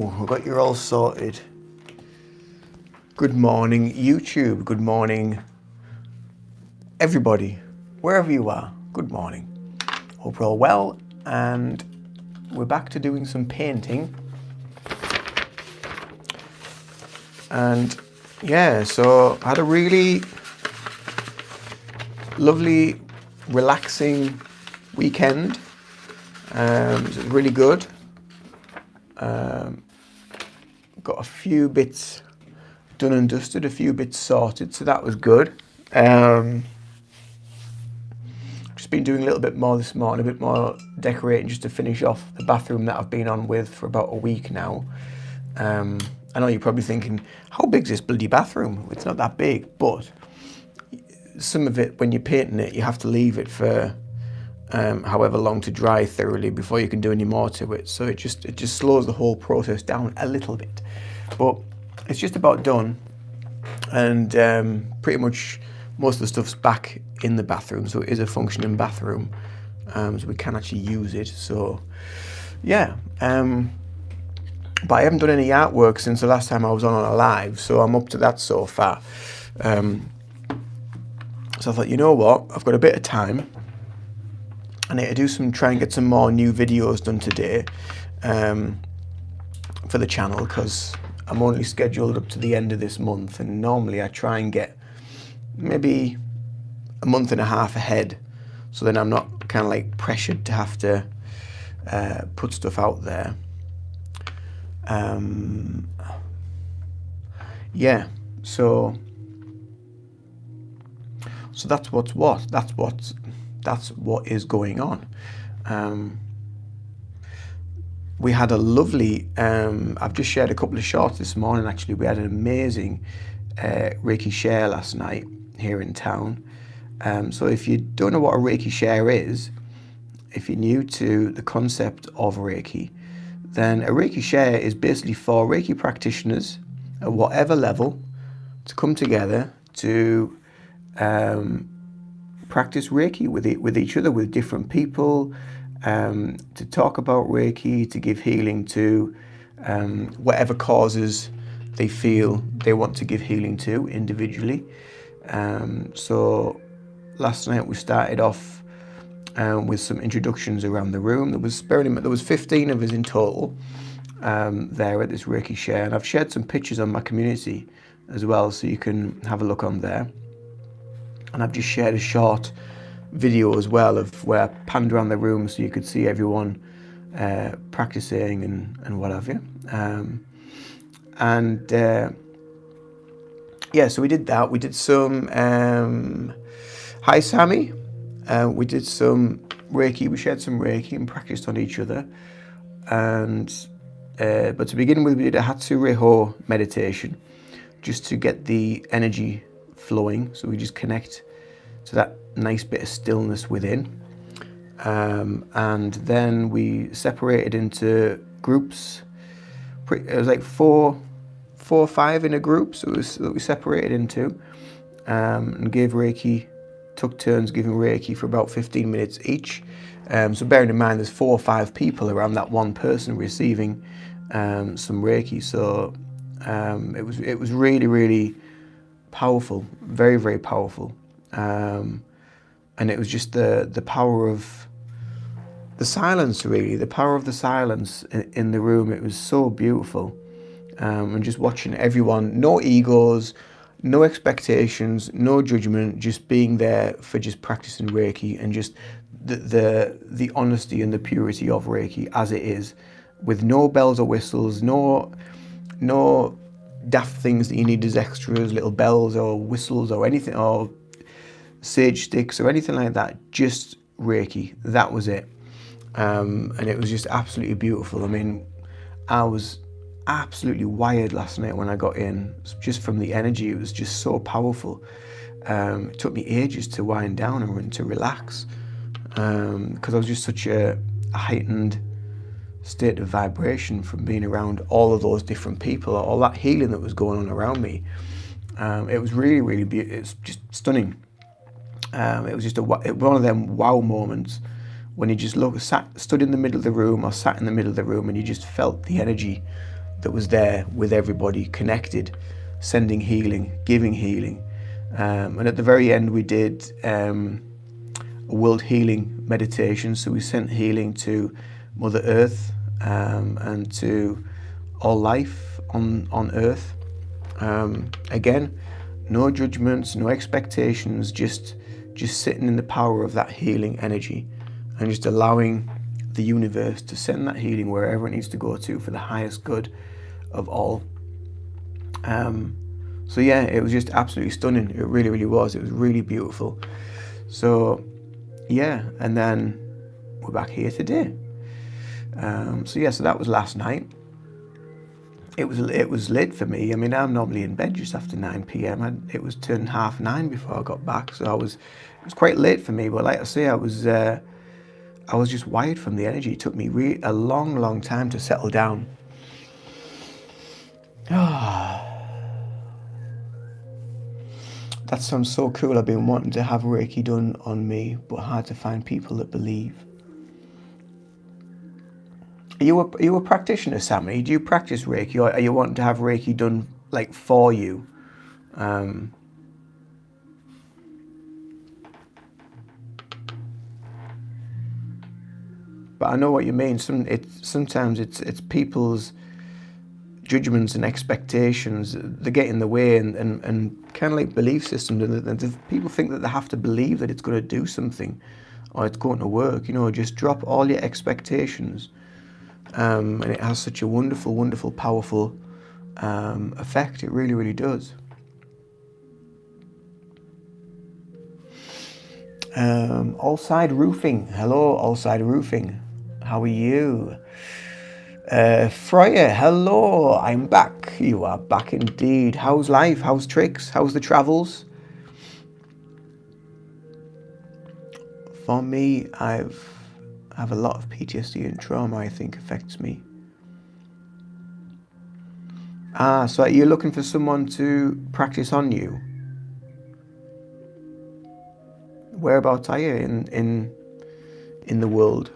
I've got you all sorted. Good morning, YouTube. Good morning, everybody, wherever you are. Good morning. Hope you're all well, and we're back to doing some painting. And yeah, so I had a really lovely, relaxing weekend. It was really good. Got a few bits done and dusted, a few bits sorted, so that was good. Just been doing a little bit more this morning, a bit more decorating just to finish off the bathroom that I've been on with for about a week now. I know you're probably thinking, how big's this bloody bathroom? It's not that big, but some of it, when you're painting it, you have to leave it for however long to dry thoroughly before you can do any more to it. So it just slows the whole process down a little bit. But it's just about done, and pretty much most of the stuff's back in the bathroom, so it is a functioning bathroom, so we can actually use it. So yeah, but I haven't done any artwork since the last time I was on a live, so I'm up to that so far. So I thought, you know what, I've got a bit of time. I need to try and get some more new videos done today for the channel, because I'm only scheduled up to the end of this month, and normally I try and get maybe a month and a half ahead, so then I'm not kind of like pressured to have to put stuff out there. Yeah, so that's what is going on. We had a lovely, I've just shared a couple of shots this morning actually. We had an amazing Reiki share last night here in town. So if you don't know what a Reiki share is, if you're new to the concept of Reiki, then a Reiki share is basically for Reiki practitioners at whatever level to come together to practice Reiki with each other, with different people, to talk about Reiki, to give healing to whatever causes they feel they want to give healing to individually. So last night we started off with some introductions around the room. There was 15 of us in total there at this Reiki share, and I've shared some pictures on my community as well, so you can have a look on there. And I've just shared a short video as well of where I panned around the room so you could see everyone practicing and what have you. Yeah, so we did that. We did some hi Sammy. We did some Reiki. We shared some Reiki and practiced on each other. And but to begin with, we did a Hatsu Reho meditation just to get the energy flowing, so we just connect to that nice bit of stillness within. And then we separated into groups. It was like four or five in a group, so we separated into and gave Reiki, took turns giving Reiki for about 15 minutes each. So bearing in mind there's 4 or 5 people around that one person receiving some Reiki. So it was really, really powerful, very, very powerful. And it was just the power of the silence, really, the power of the silence in the room. It was so beautiful. And just watching everyone, no egos, no expectations, no judgment, just being there for just practicing Reiki, and just the honesty and the purity of Reiki as it is, with no bells or whistles, no daft things that you need as extras, little bells or whistles or anything, or sage sticks or anything like that. Just Reiki, that was it. And it was just absolutely beautiful. I mean, I was absolutely wired last night when I got in, just from the energy. It was just so powerful. It took me ages to wind down and to relax, because I was just such a heightened state of vibration from being around all of those different people, all that healing that was going on around me. It was really, really beautiful. It's just stunning. It was just one of them wow moments when you just stood in the middle of the room or sat in the middle of the room, and you just felt the energy that was there with everybody, connected, sending healing, giving healing. And at the very end, we did a world healing meditation. So we sent healing to Mother Earth and to all life on Earth. Again, no judgments, no expectations, just sitting in the power of that healing energy and just allowing the universe to send that healing wherever it needs to go to for the highest good of all. So yeah, it was just absolutely stunning. It really, really was. It was really beautiful. So yeah, and then we're back here today. So that was last night. It was late for me. I mean, I'm normally in bed just after 9 p.m. It was turned 9:30 before I got back, so it was quite late for me. But like I say, I was just wired from the energy. It took me a long, long time to settle down. That sounds so cool. I've been wanting to have Reiki done on me, but hard to find people that believe. Are you a practitioner, Sammy? Do you practice Reiki, or are you wanting to have Reiki done like for you? But I know what you mean. Sometimes it's people's judgments and expectations that get in the way, and kind of like belief systems. And people think that they have to believe that it's going to do something or it's going to work. Just drop all your expectations. And it has such a wonderful, wonderful, powerful effect. It really, really does. Allside Roofing. Hello, Allside Roofing. How are you? Freya, hello. I'm back. You are back indeed. How's life? How's tricks? How's the travels? For me, I have a lot of PTSD and trauma, I think, affects me. So you're looking for someone to practice on you? Whereabouts are you in the world?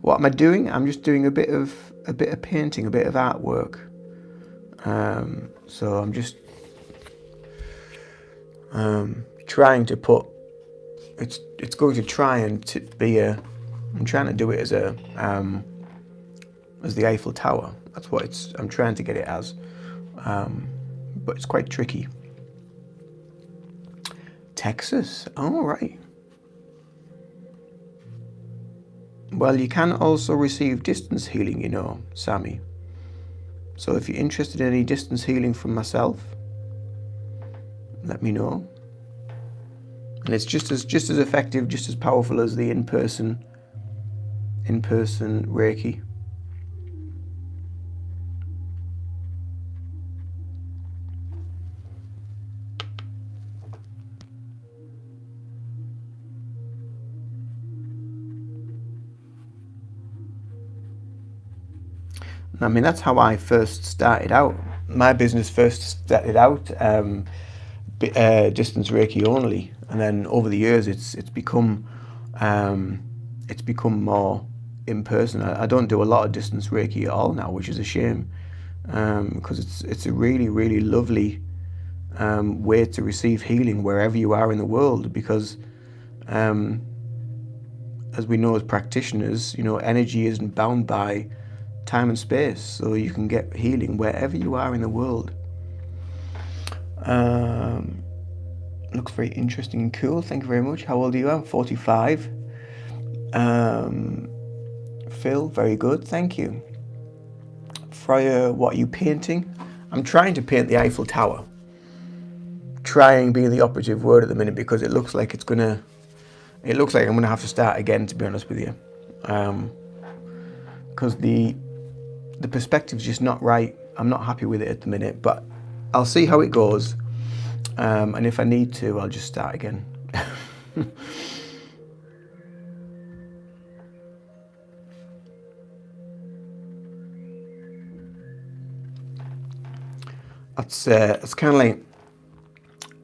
What am I doing? I'm just doing a bit of painting, a bit of artwork. So I'm just trying to put. It's going to try and to be I'm trying to do it as the Eiffel Tower. That's what I'm trying to get it as, but it's quite tricky. Texas, all right. Well, you can also receive distance healing, Sammy. So if you're interested in any distance healing from myself, let me know. And it's just as effective, just as powerful as the in-person Reiki. I mean, that's how I first started out. My business first started out distance Reiki only, and then over the years it's become more in person. I don't do a lot of distance Reiki at all now, which is a shame, because it's a really, really lovely way to receive healing wherever you are in the world, because as we know as practitioners, energy isn't bound by time and space, so you can get healing wherever you are in the world. Looks very interesting and cool. Thank you very much. How old are you? I'm 45. Phil, very good. Thank you. Freya, what are you painting? I'm trying to paint the Eiffel Tower. Trying being the operative word at the minute, because it looks like I'm gonna have to start again, to be honest with you, because the perspective's just not right. I'm not happy with it at the minute, but I'll see how it goes, and if I need to, I'll just start again. That's kind of like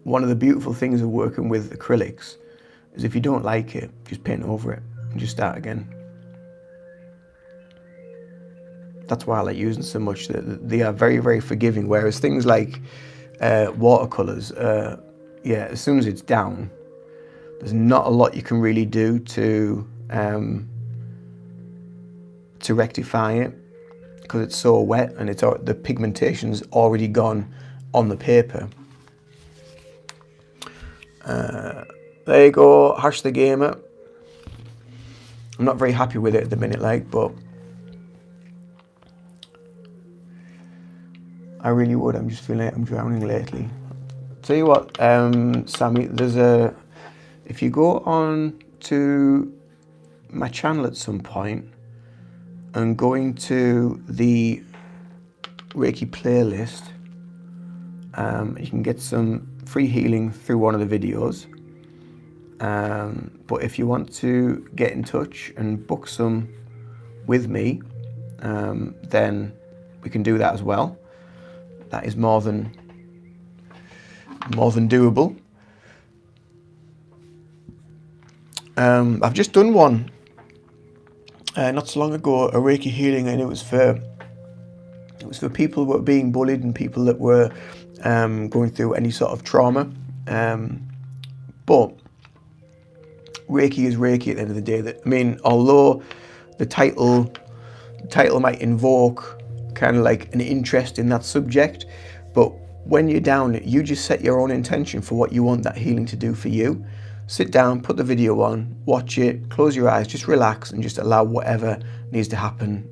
one of the beautiful things of working with acrylics, is if you don't like it, just paint over it and just start again. That's why I like using so much. They are very, very forgiving. Whereas things like watercolors, yeah, as soon as it's down, there's not a lot you can really do to rectify it, because it's so wet and the pigmentation's already gone on the paper. There you go, Hash the Gamer. I'm not very happy with it at the minute, like, but I really would. I'm just feeling like I'm drowning lately. Tell you what, Sammy, if you go on to my channel at some point and go into the Reiki playlist, you can get some free healing through one of the videos. But if you want to get in touch and book some with me, then we can do that as well. That is more than doable. I've just done one not so long ago, a Reiki healing, and it was for people who were being bullied and people that were going through any sort of trauma. But Reiki is Reiki at the end of the day. Although the title might invoke kind of like an interest in that subject, but when you're down, you just set your own intention for what you want that healing to do for you. Sit down, put the video on, watch it, close your eyes, just relax and just allow whatever needs to happen.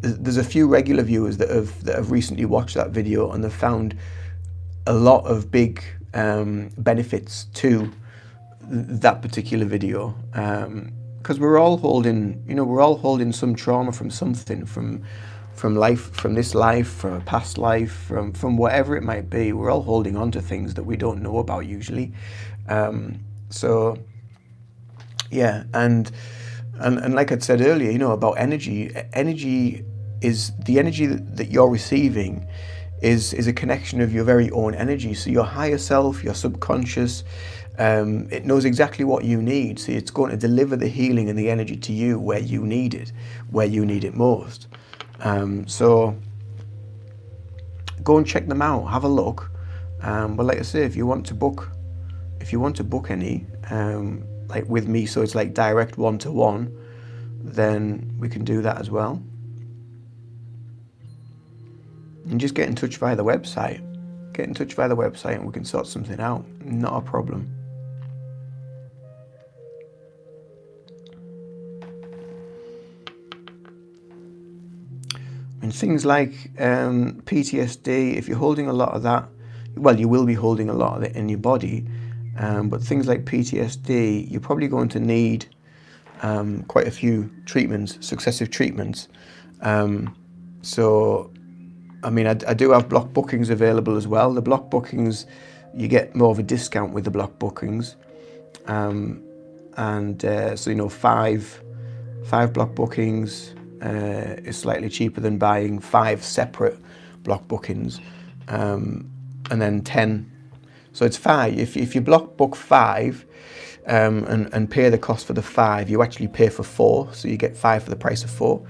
There's a few regular viewers that have recently watched that video, and they've found a lot of big benefits to that particular video, because we're all holding some trauma from something, from life, from this life, from a past life, from whatever it might be. We're all holding on to things that we don't know about usually. So yeah, and like I said earlier, about energy. Energy is the energy that you're receiving is a connection of your very own energy. So your higher self, your subconscious, it knows exactly what you need. So it's going to deliver the healing and the energy to you where you need it most. So go and check them out, have a look. But like I say, if you want to book any, like with me, so it's like direct one-to-one, then we can do that as well. And just get in touch via the website. Get in touch via the website and we can sort something out. Not a problem. And things like PTSD, if you're holding a lot of that, well, you will be holding a lot of it in your body, but things like PTSD, you're probably going to need quite a few treatments, successive treatments. So, I do have block bookings available as well. The block bookings, you get more of a discount with the block bookings. So, five block bookings is slightly cheaper than buying 5 separate block bookings, and then 10. So it's 5. If you block book 5 and pay the cost for the 5, you actually pay for 4. So you get 5 for the price of 4.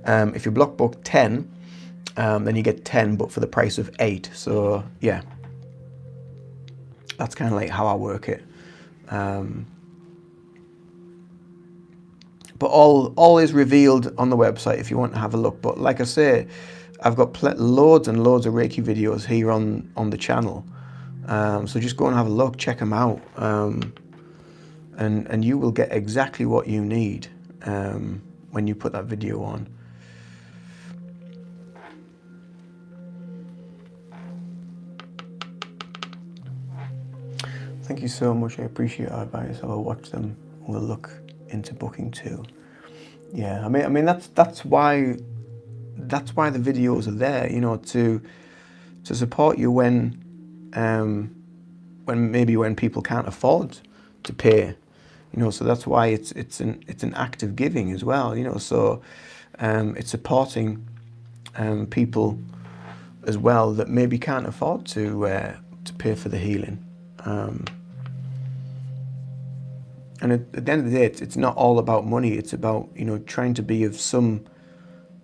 If you block book 10, then you get 10, but for the price of 8. So yeah, that's kind of like how I work it. But all is revealed on the website if you want to have a look. But like I say, I've got loads and loads of Reiki videos here on the channel. So just go and have a look, check them out, and you will get exactly what you need when you put that video on. Thank you so much. I appreciate your advice. I'll watch them. We'll look into booking too. Yeah, that's why the videos are there, to support you when people can't afford to pay, so that's why it's an act of giving as well, so it's supporting people as well that maybe can't afford to pay for the healing. And at the end of the day, it's not all about money. It's about, trying to be of some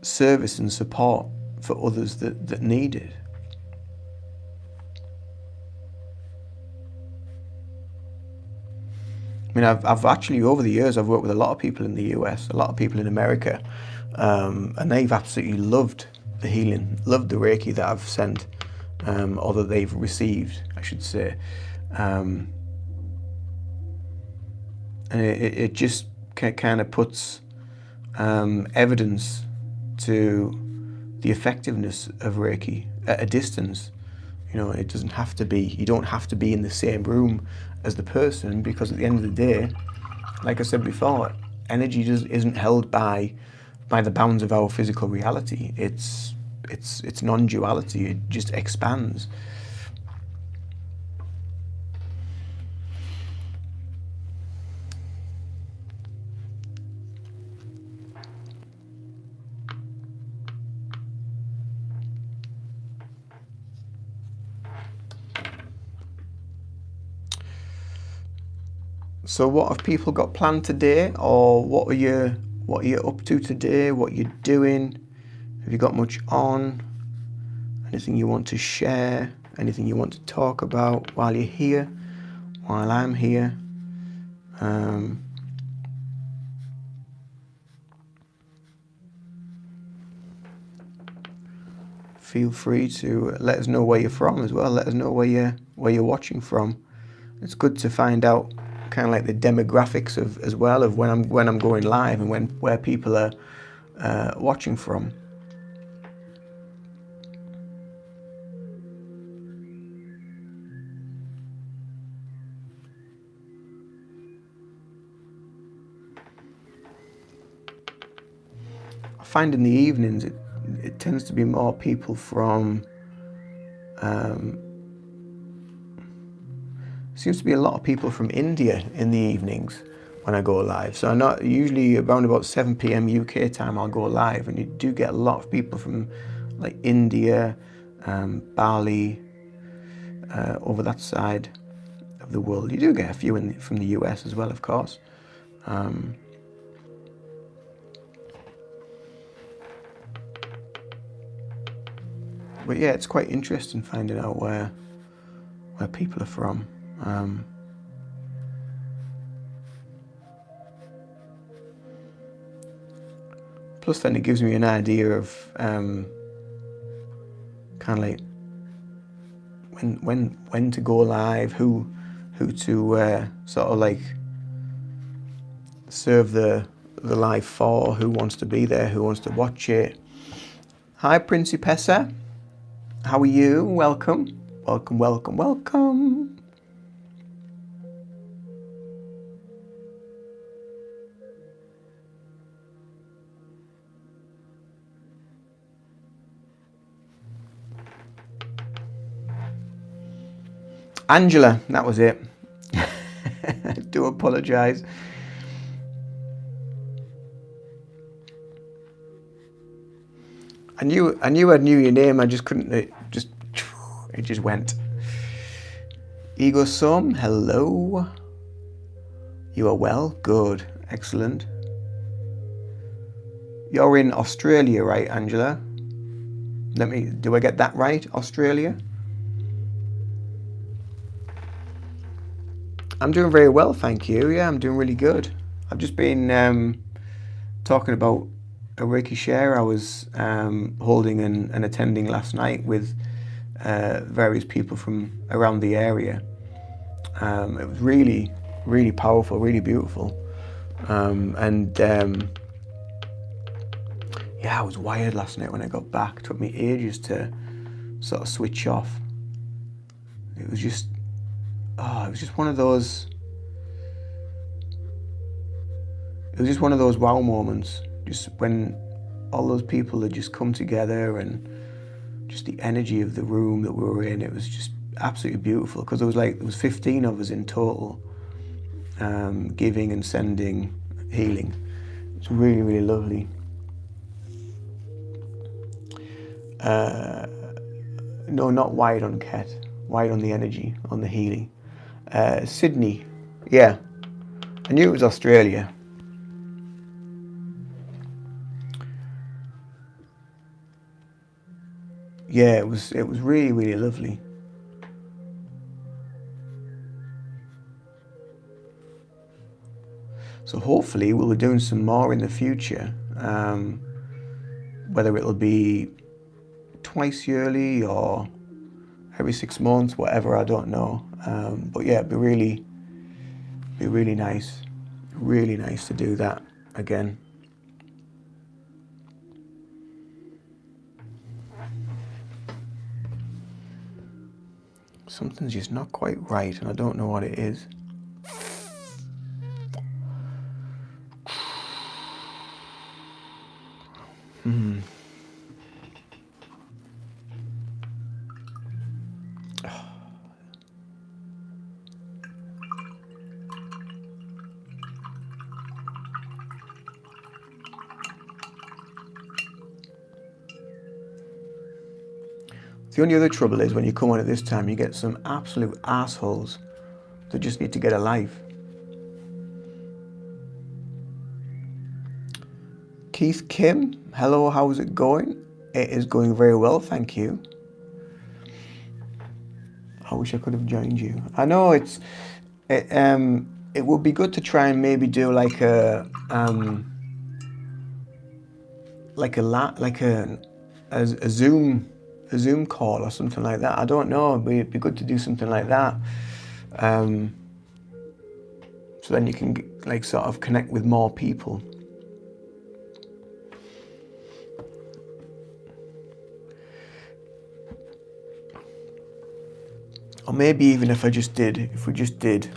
service and support for others that need it. I mean, I've actually, over the years, I've worked with a lot of people in the US, a lot of people in America, and they've absolutely loved the healing, loved the Reiki that I've sent, or that they've received, I should say. And it just kind of puts evidence to the effectiveness of Reiki at a distance. You know, it doesn't have to be, you don't have to be in the same room as the person, because at the end of the day, like I said before, energy isn't held by the bounds of our physical reality. It's non-duality. It just expands. So what have people got planned today, or what are you up to today? What are you doing? Have you got much on? Anything you want to share? Anything you want to talk about while you're here, while I'm here? Feel free to let us know where you're from as well. Let us know where you're watching from. It's good to find out kind of like the demographics as well of when I'm going live and where people are watching from. I find in the evenings it tends to be more people from. Seems to be a lot of people from India in the evenings when I go live. So I'm not usually around about 7 p.m. UK time I'll go live, and you do get a lot of people from like India, Bali, over that side of the world. You do get a few from the US as well, of course. But yeah, it's quite interesting finding out where people are from. Plus then it gives me an idea of kind of like when to go live, who to sort of like serve the live for, who wants to be there, who wants to watch it. Hi Principessa, how are you? Welcome. Angela, that was it. I do apologise. I knew I knew your name. I just couldn't. It just went. Ego Som, hello. You are well. Good. Excellent. You're in Australia, right, Angela? Do I get that right? Australia? I'm doing very well, thank you. Yeah, I'm doing really good. I've just been talking about a Reiki share I was holding and attending last night with various people from around the area. It was really, really powerful, really beautiful. Yeah, I was wired last night when I got back. It took me ages to sort of switch off. It was just one of those. It was just one of those wow moments. Just when all those people had just come together, and just the energy of the room that we were in. It was just absolutely beautiful, because there was 15 of us in total, giving and sending healing. It's really, really lovely. No, not wide on Ket. Wide on the energy, on the healing. Sydney, yeah. I knew it was Australia. yeah, it was really, really lovely. So hopefully we'll be doing some more in the future. Whether it'll be twice yearly or every 6 months, whatever, I don't know. But yeah, it'd be really nice to do that again. Something's just not quite right, and I don't know what it is. The only other trouble is when you come on at this time, you get some absolute assholes that just need to get a life. Keith Kim, hello, how's it going? It is going very well, thank you. I wish I could have joined you. I know it would be good to try and maybe do like a Zoom call or something like that. I don't know. It'd be good to do something like that. So then you can like sort of connect with more people. Or maybe even if we just did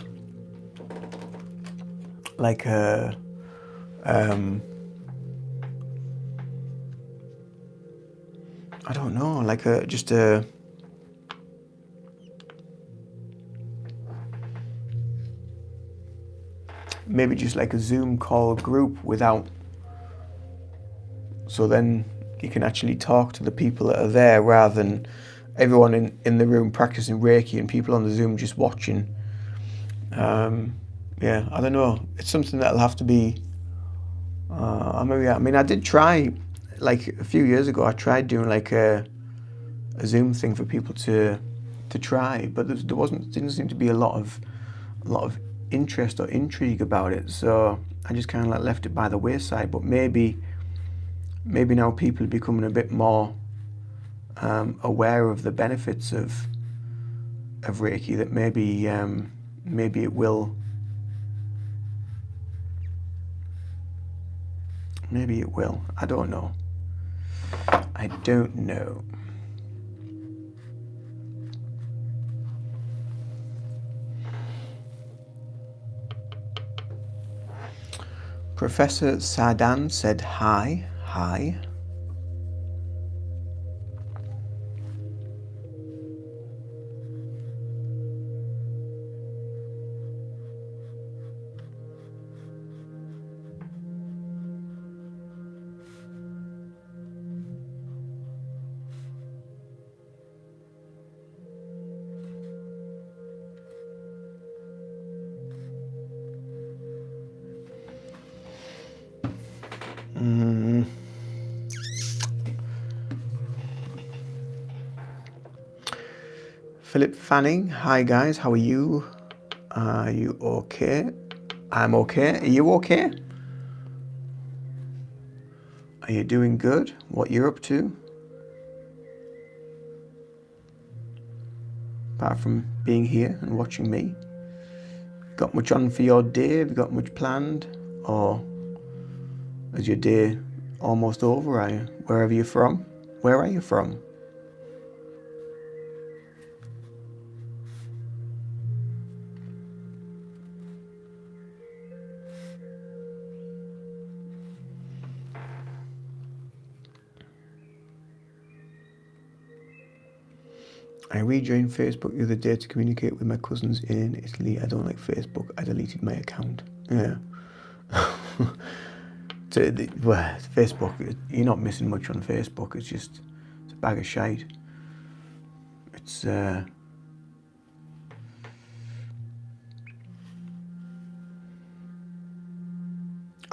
like a I don't know, like maybe just like a Zoom call group without, so then you can actually talk to the people that are there rather than everyone in the room practicing Reiki and people on the Zoom just watching. Yeah, I don't know. It's something that'll have to be, I did try, like a few years ago, I tried doing like a Zoom thing for people to try, but there didn't seem to be a lot of interest or intrigue about it. So I just kind of like left it by the wayside. But maybe now people are becoming a bit more aware of the benefits of Reiki, that maybe it will. Maybe it will. I don't know. I don't know. Professor Sadan said hi. Hi. Philip Fanning, hi guys, how are you? Are you okay? I'm okay. Are you okay? Are you doing good? What you're up to? Apart from being here and watching me. Got much on for your day? Have you got much planned? Or is your day almost over? Wherever you're from? Where are you from? I rejoined Facebook the other day to communicate with my cousins in Italy. I don't like Facebook. I deleted my account. Yeah. Facebook, you're not missing much on Facebook. It's a bag of shite. It's I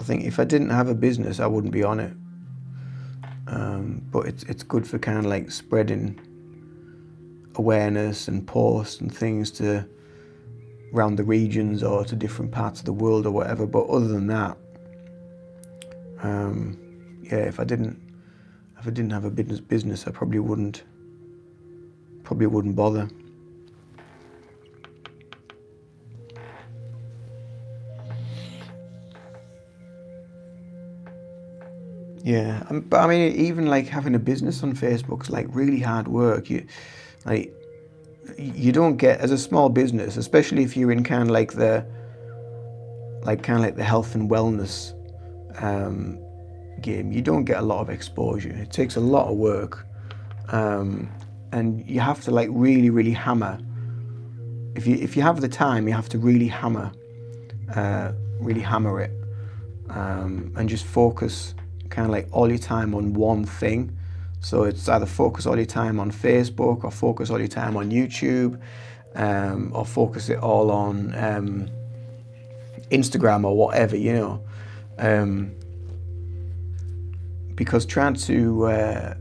think if I didn't have a business, I wouldn't be on it. but it's good for kind of like spreading awareness and posts and things to around the regions or to different parts of the world or whatever. But other than that, yeah, if I didn't have a business, I probably wouldn't bother. Yeah, but I mean, even like having a business on Facebook's like really hard work. You don't get, as a small business, especially if you're in kind of like the health and wellness game, you don't get a lot of exposure. It takes a lot of work, and you have to like really hammer. If you have the time, you have to really hammer it, and just focus kind of like all your time on one thing. So it's either focus all your time on Facebook, or focus all your time on YouTube, or focus it all on Instagram or whatever, you know. Because trying to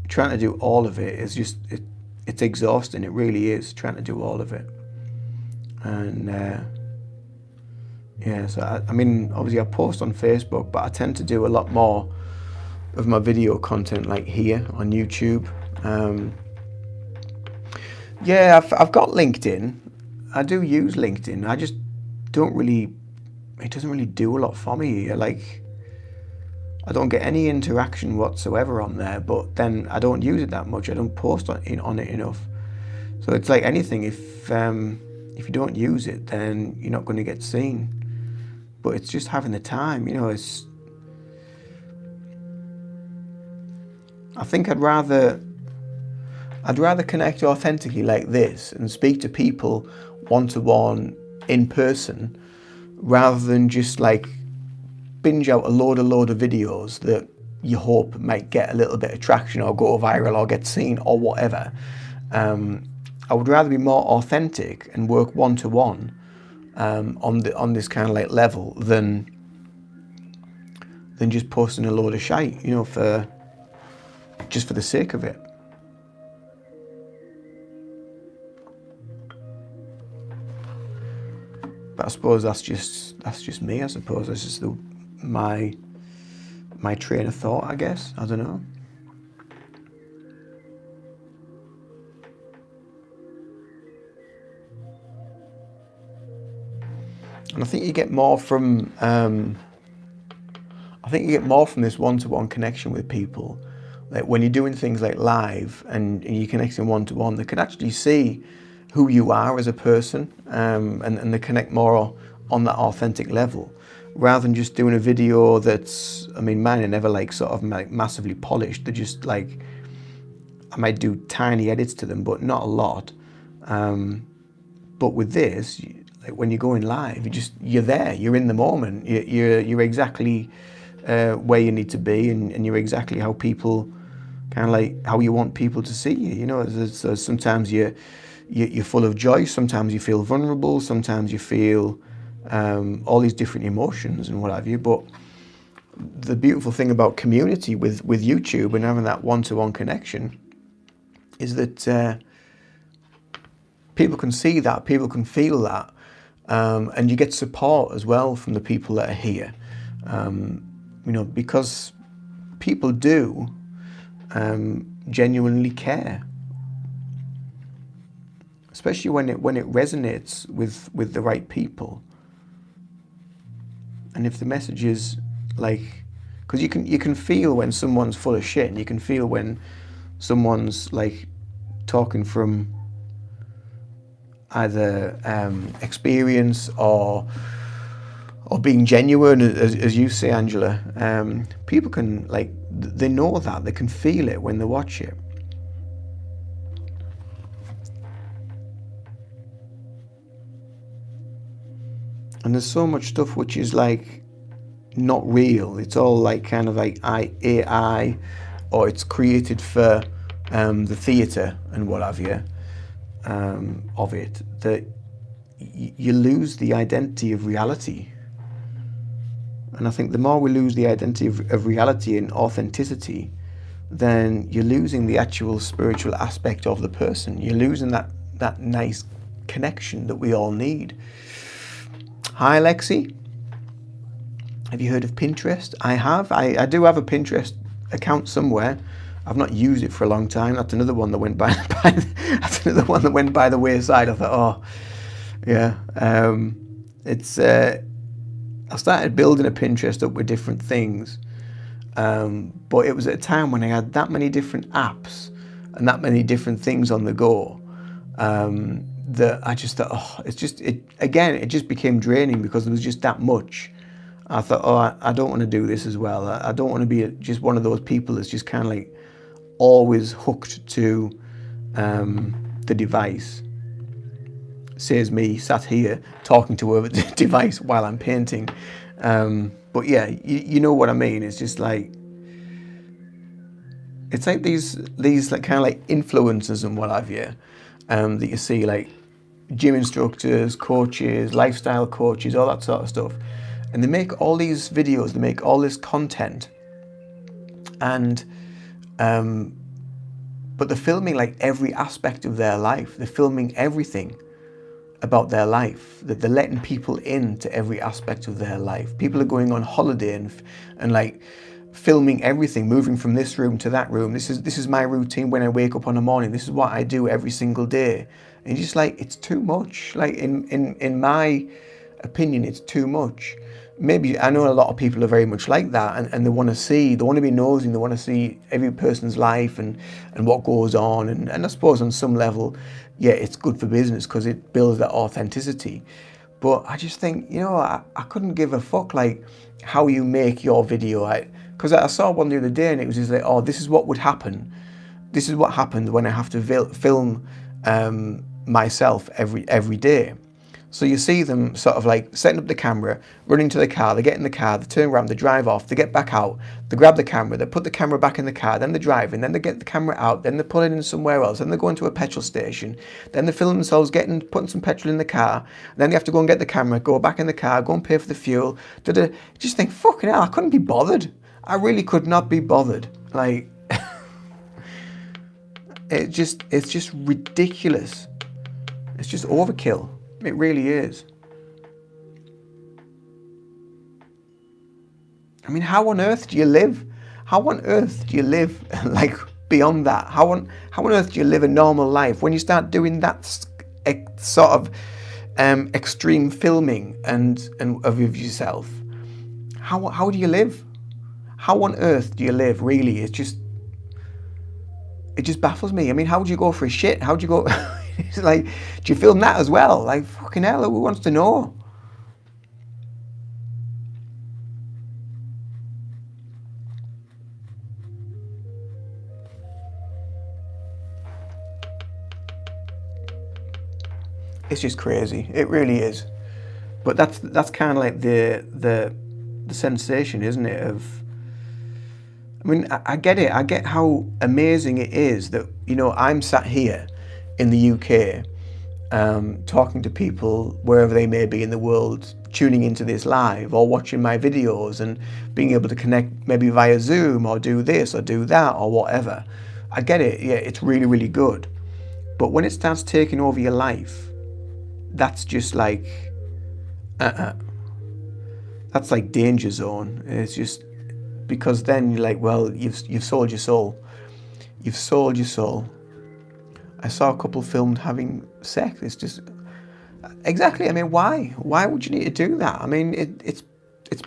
do all of it is just it's exhausting. It really is, trying to do all of it. And yeah, so I mean, obviously I post on Facebook, but I tend to do a lot more of my video content like here on YouTube. Yeah, I've got LinkedIn. I do use LinkedIn. I just don't really, it doesn't really do a lot for me. Like, I don't get any interaction whatsoever on there, but then I don't use it that much. I don't post on it enough. So it's like anything, if you don't use it, then you're not going to get seen. But it's just having the time, you know. I think I'd rather connect authentically like this and speak to people one-to-one in person, rather than just like binge out a load of videos that you hope might get a little bit of traction or go viral or get seen or whatever. I would rather be more authentic and work one-to-one on this kind of like level than just posting a load of shite, you know, just for the sake of it. But I suppose that's just me. I suppose that's just my train of thought, I guess. I don't know. And I think you get more from this one-to-one connection with people. Like when you're doing things like live and you're connecting one-to-one, they can actually see who you are as a person, and they connect more on that authentic level, rather than just doing a video that's, I mean, mine are never like sort of like massively polished. They're just like, I might do tiny edits to them, but not a lot. But with this, like when you're going live, you're there, you're in the moment, you're exactly where you need to be, and you're exactly how people, kind of like how you want people to see you. You know, so sometimes you're full of joy, sometimes you feel vulnerable, sometimes you feel all these different emotions and what have you. But the beautiful thing about community with YouTube and having that one-to-one connection is that people can see that, people can feel that, and you get support as well from the people that are here. You know, because people do genuinely care, especially when it resonates with the right people. And if the message is like, because you can feel when someone's full of shit, and you can feel when someone's like talking from either experience or being genuine, as you say, Angela. People can, like, they know that, they can feel it when they watch it. And there's so much stuff which is like not real. It's all like kind of like AI, or it's created for the theatre and what have you of it, that you lose the identity of reality. And I think the more we lose the identity of reality and authenticity, then you're losing the actual spiritual aspect of the person. You're losing that nice connection that we all need. Hi, Lexi. Have you heard of Pinterest? I have. I do have a Pinterest account somewhere. I've not used it for a long time. That's another one that went by that's another one that went by the wayside. I thought, oh, yeah. I started building a Pinterest up with different things, but it was at a time when I had that many different apps and that many different things on the go, that I just thought, oh, it just became draining because there was just that much. I thought, oh, I don't want to do this as well. I don't want to be just one of those people that's just kind of like always hooked to the device. Says me sat here talking to a device while I'm painting. But yeah, you know what I mean. It's just like, it's like these like kind of like influencers and what have you, that you see, like gym instructors, coaches, lifestyle coaches, all that sort of stuff. And they make all these videos, they make all this content, and but they're filming like every aspect of their life. They're filming everything about their life. That they're letting people into every aspect of their life. People are going on holiday and like filming everything, moving from this room to that room. This is my routine when I wake up in the morning. This is what I do every single day. And you're just like, it's too much. Like in my opinion, it's too much. Maybe I know a lot of people are very much like that, and they want to be nosy, they want to see every person's life and what goes on, and I suppose on some level, yeah, it's good for business because it builds that authenticity. But I just think, I couldn't give a fuck like how you make your video. Because I saw one the other day and it was just like, oh, this is what would happen. This is what happened when I have to film myself every day. So you see them sort of like setting up the camera, running to the car, they get in the car, they turn around, they drive off, they get back out, they grab the camera, they put the camera back in the car, then they're driving, then they get the camera out, then they pull it in somewhere else, then they go into a petrol station, then they film themselves putting some petrol in the car, then they have to go and get the camera, go back in the car, go and pay for the fuel. Just think, fucking hell, I couldn't be bothered. I really could not be bothered. Like, it's just ridiculous. It's just overkill. It really is. I mean, how on earth do you live? How on earth do you live like beyond that? How on earth do you live a normal life when you start doing that sort of extreme filming and of yourself? How do you live? How on earth do you live? Really, it just baffles me. I mean, how would you go for a shit? How would you go? It's like, do you film that as well? Like, fucking hell, who wants to know? It's just crazy. It really is. But that's kind of like the sensation, isn't it? I mean, I get it. I get how amazing it is that, I'm sat here in the UK, talking to people wherever they may be in the world, tuning into this live or watching my videos and being able to connect maybe via Zoom or do this or do that or whatever. I get it. Yeah, it's really, really good. But when it starts taking over your life, that's just like, that's like danger zone. It's just, because then you're like, well, you've sold your soul. You've sold your soul. I saw a couple filmed having sex. It's just, exactly. I mean, why? Why would you need to do that? I mean, it's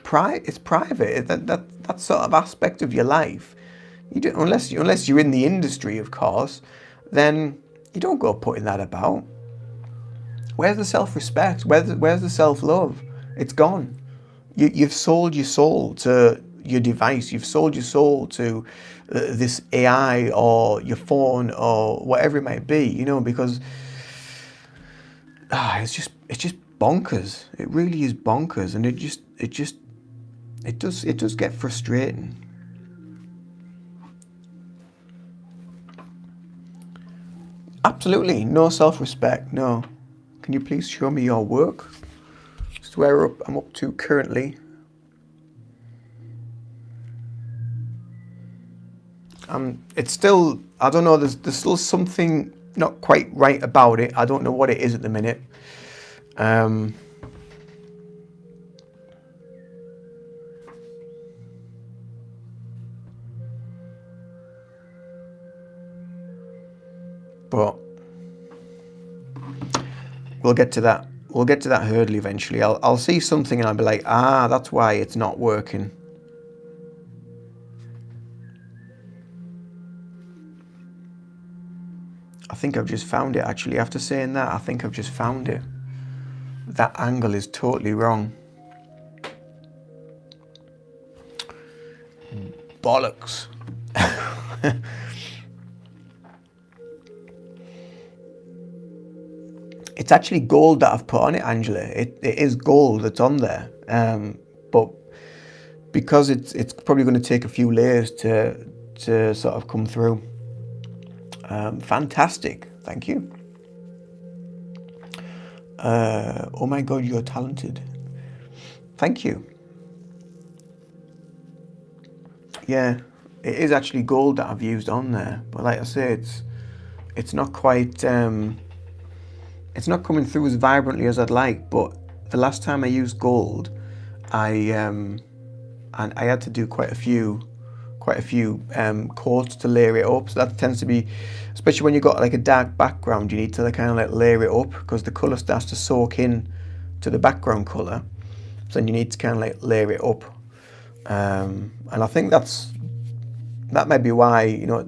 private. That sort of aspect of your life, you don't, unless you're in the industry, of course, then you don't go putting that about. Where's the self-respect? Where's the self-love? It's gone. You've sold your soul to your device. You've sold your soul to this AI or your phone or whatever it might be, because it's just bonkers. It really is bonkers, and it does get frustrating. Absolutely no self-respect. No. Can you please show me your work? That's where I'm up to currently. It's still, I don't know, there's still something not quite right about it. I don't know what it is at the minute. But we'll get to that. We'll get to that hurdle eventually. I'll see something and I'll be like, ah, that's why it's not working. I think I've just found it, actually. After saying that, I think I've just found it. That angle is totally wrong. Bollocks. It's actually gold that I've put on it, Angela. It is gold that's on there. But because it's probably going to take a few layers to sort of come through. Fantastic. Thank you. Oh my God, you're talented. Thank you. Yeah, it is actually gold that I've used on there. But like I say, it's not quite... it's not coming through as vibrantly as I'd like, but the last time I used gold, and I had to do quite a few coats to layer it up. So that tends to be, especially when you've got like a dark background, you need to kind of like layer it up because the colour starts to soak in to the background colour. So then you need to kind of like layer it up. And I think that might be why, you know,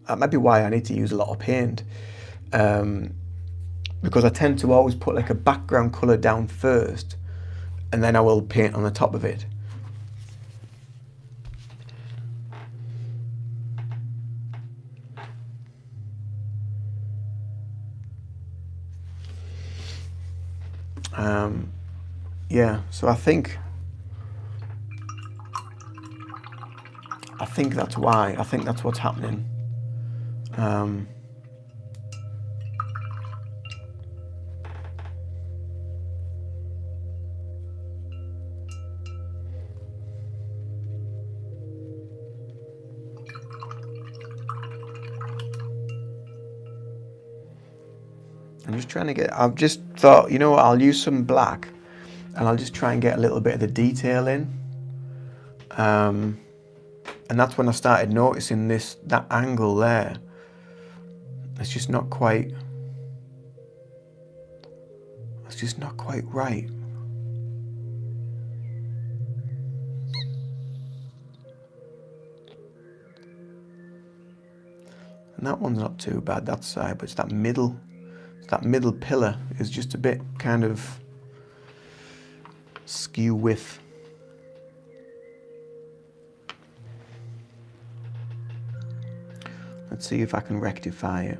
that might be why I need to use a lot of paint. Because I tend to always put like a background colour down first and then I will paint on the top of it. Yeah, so I think that's why. I think that's what's happening. I'm just trying to get, I've just thought, you know what, I'll use some black and I'll just try and get a little bit of the detail in. And that's when I started noticing that angle there. It's just not quite right. And that one's not too bad, that side, but it's that middle pillar is just a bit kind of skew with. Let's see if I can rectify it.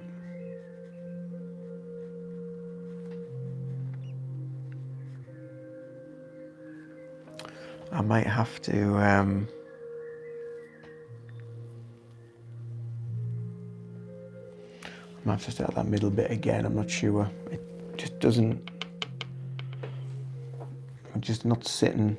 I might have to I might have to start that middle bit again. I'm not sure. It just doesn't. I'm just not sitting.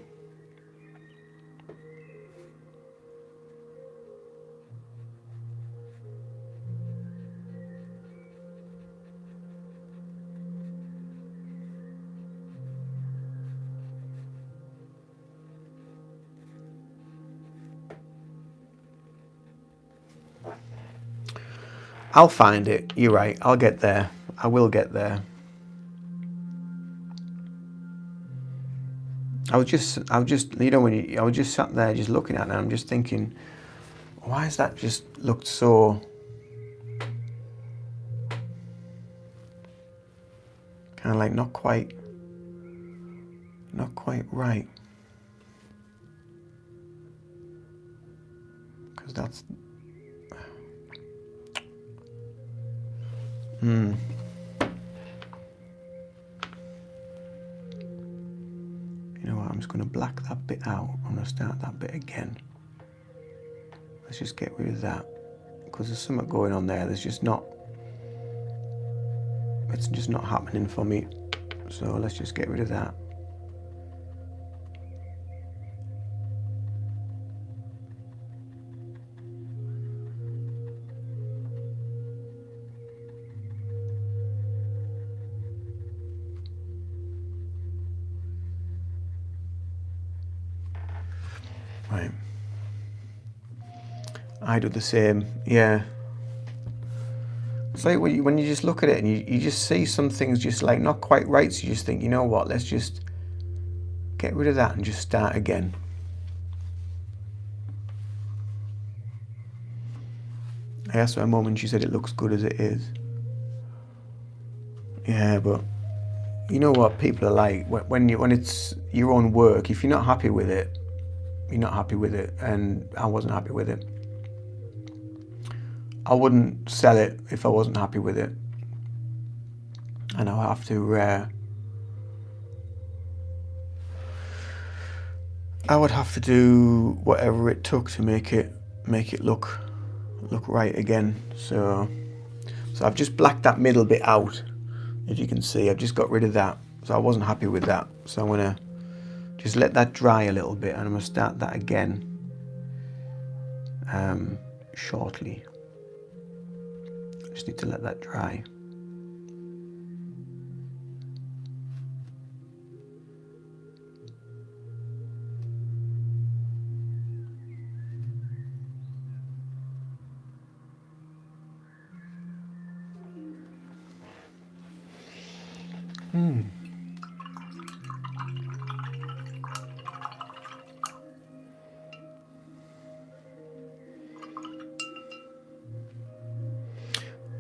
I'll find it. You're right. I'll get there. I will get there. I was just, you know, I was just sat there just looking at it and I'm just thinking, why has that just looked so kind of like not quite right? Because that's, You know what, I'm just going to black that bit out. I'm going to start that bit again. Let's just get rid of that. Because there's something going on there. It's just not happening for me. So let's just get rid of that. Right. I do the same, yeah. It's like when you just look at it and you just see some things just like not quite right, so you just think, you know what, let's just get rid of that and just start again. I asked my mum and she said it looks good as it is. Yeah, but you know what people are like, when it's your own work, if you're not happy with it, you're not happy with it, and I wasn't happy with it. I wouldn't sell it if I wasn't happy with it. And I'll have to I would have to do whatever it took to make it look right again. So I've just blacked that middle bit out. As you can see, I've just got rid of that. So I wasn't happy with that. So I'm gonna just let that dry a little bit, and I'm gonna start that again shortly. Just need to let that dry.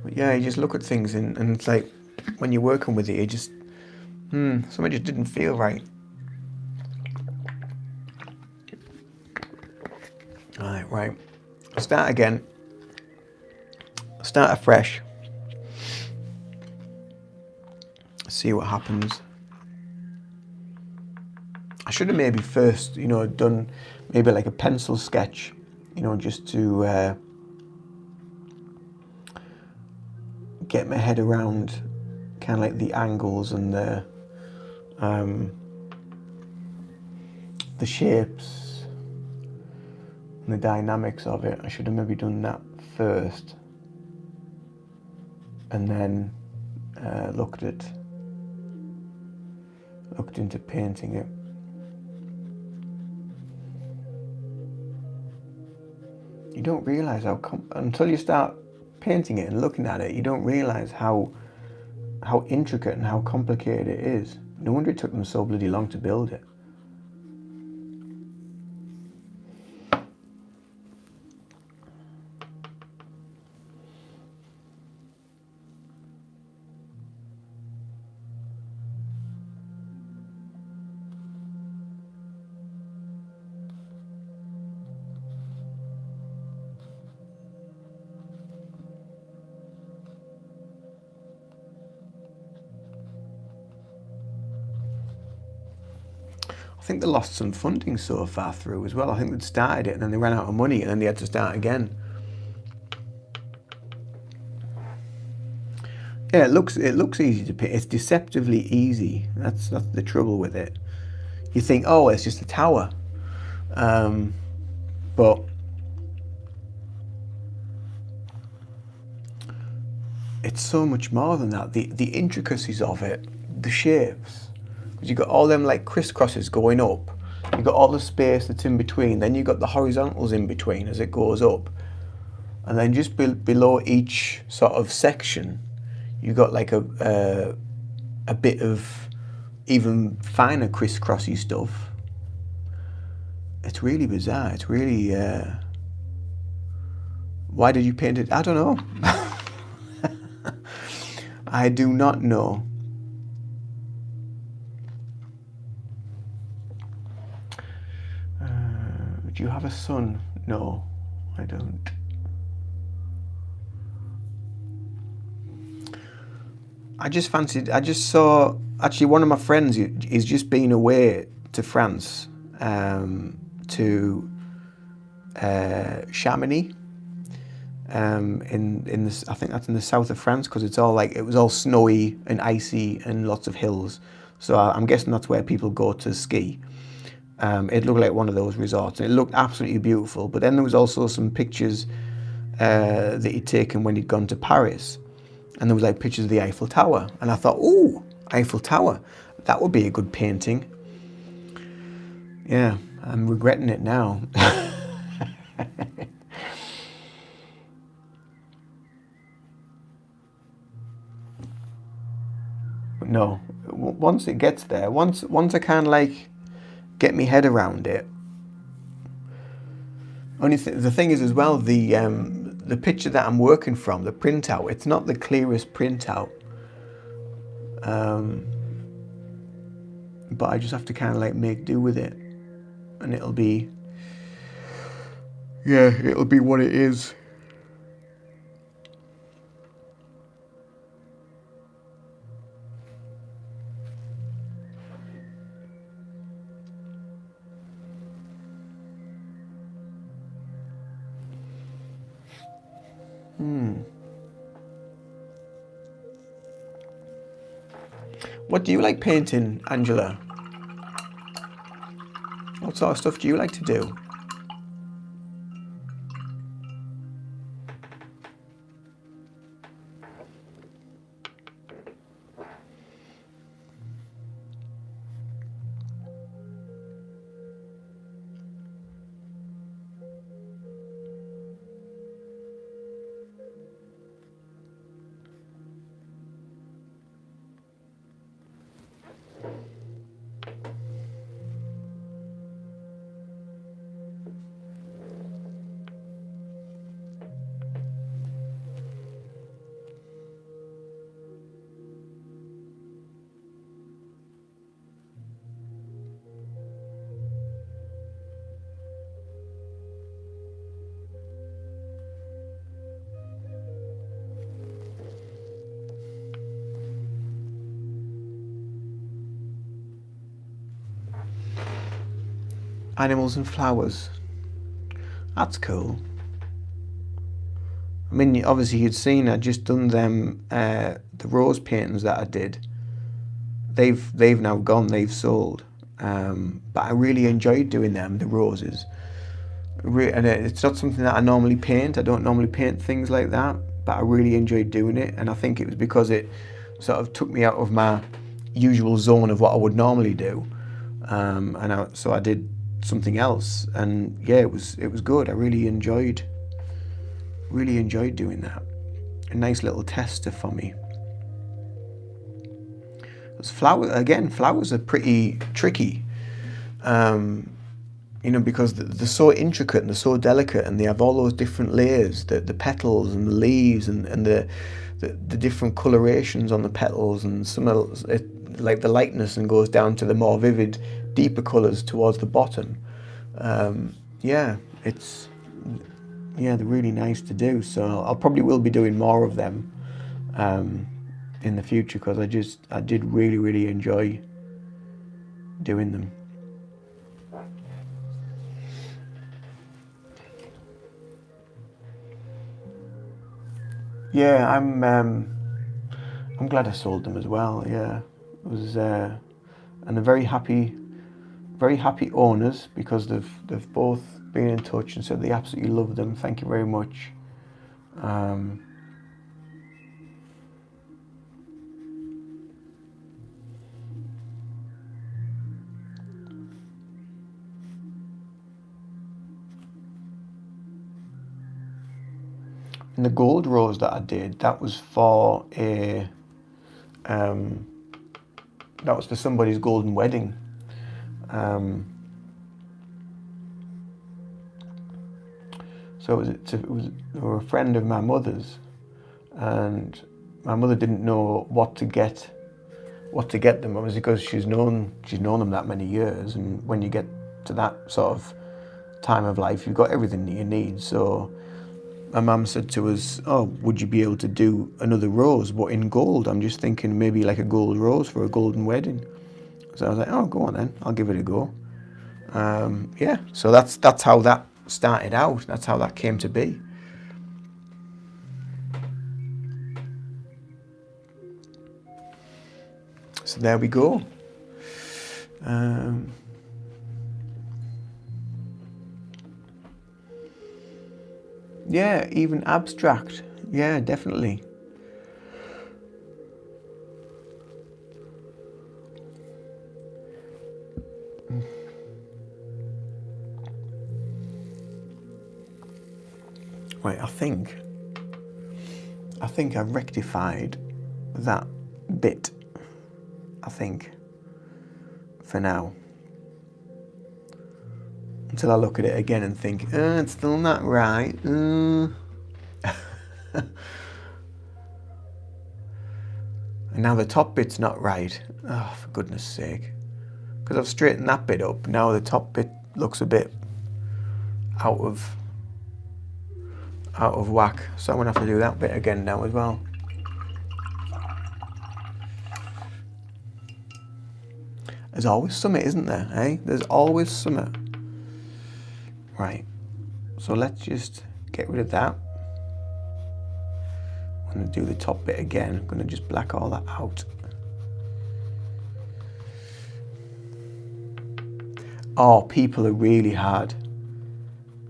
But yeah, you just look at things and it's like when you're working with it, you just something just didn't feel right. Right. Start again. Start afresh. See what happens. I should have maybe first, done maybe like a pencil sketch, just to get my head around kind of like the angles and the shapes and the dynamics of it. I should have maybe done that first and then looked into painting it. You don't realise until you start painting it and looking at it, you don't realise how intricate and how complicated it is. No wonder it took them so bloody long to build it. I think they lost some funding so far through as well. I think they'd started it and then they ran out of money and then they had to start again. Yeah, it looks easy to paint. It's deceptively easy. That's the trouble with it. You think, oh, it's just a tower, but it's so much more than that. The intricacies of it, the shapes. Because you've got all them like crisscrosses going up. You've got all the space that's in between. Then you've got the horizontals in between as it goes up. And then just below each sort of section, you've got like a bit of even finer crisscrossy stuff. It's really bizarre. It's really... Why did you paint it? I don't know. I do not know. Do you have a son? No, I don't. I just saw, actually one of my friends is just been away to France, to Chamonix, in this, I think that's in the south of France, because it was all snowy and icy and lots of hills. So I'm guessing that's where people go to ski. It looked like one of those resorts. It looked absolutely beautiful. But then there was also some pictures that he'd taken when he'd gone to Paris. And there was like pictures of the Eiffel Tower. And I thought, ooh, Eiffel Tower. That would be a good painting. Yeah, I'm regretting it now. But no, once it gets there, once I can like get my head around it. The thing is as well, the picture that I'm working from, the printout, it's not the clearest printout. But I just have to kind of like make do with it, and it'll be what it is. What do you like painting, Angela? What sort of stuff do you like to do? Animals and flowers. That's cool. I mean, obviously you'd seen I'd just done them, the rose paintings that I did. They've now gone, they've sold. But I really enjoyed doing them, the roses. And it's not something that I normally paint. I don't normally paint things like that, but I really enjoyed doing it. And I think it was because it sort of took me out of my usual zone of what I would normally do. So I did something else, and yeah, it was good. I really enjoyed doing that. A nice little tester for me. Flowers are pretty tricky, because they're so intricate and they're so delicate, and they have all those different layers, the petals and the leaves and the different colorations on the petals, and some of it, like the lightness, and goes down to the more vivid, deeper colours towards the bottom. They're really nice to do. So I'll probably will be doing more of them in the future, because I did really enjoy doing them. Yeah, I'm glad I sold them as well. Yeah, it was, and they're very happy owners, because they've both been in touch and said they absolutely love them. Thank you very much. And the gold rose that I did, that was for somebody's golden wedding. So it was a friend of my mother's, and my mother didn't know what to get them, obviously, because she's known them that many years, and when you get to that sort of time of life, you've got everything that you need. So my mum said to us, "Oh, would you be able to do another rose, but in gold?" I'm just thinking maybe like a gold rose for a golden wedding. So I was like, "Oh, go on then, I'll give it a go." So that's how that started out. That's how that came to be. So there we go. Yeah, even abstract. Yeah, definitely. Right, I think I've rectified that bit, I think, for now. Until I look at it again and think, it's still not right. And now the top bit's not right. Oh, for goodness sake. Because I've straightened that bit up. Now the top bit looks a bit out of whack. So I'm going to have to do that bit again now as well. There's always something, isn't there, eh? There's always something. Right. So let's just get rid of that. I'm going to do the top bit again. I'm going to just black all that out. Oh, people are really hard.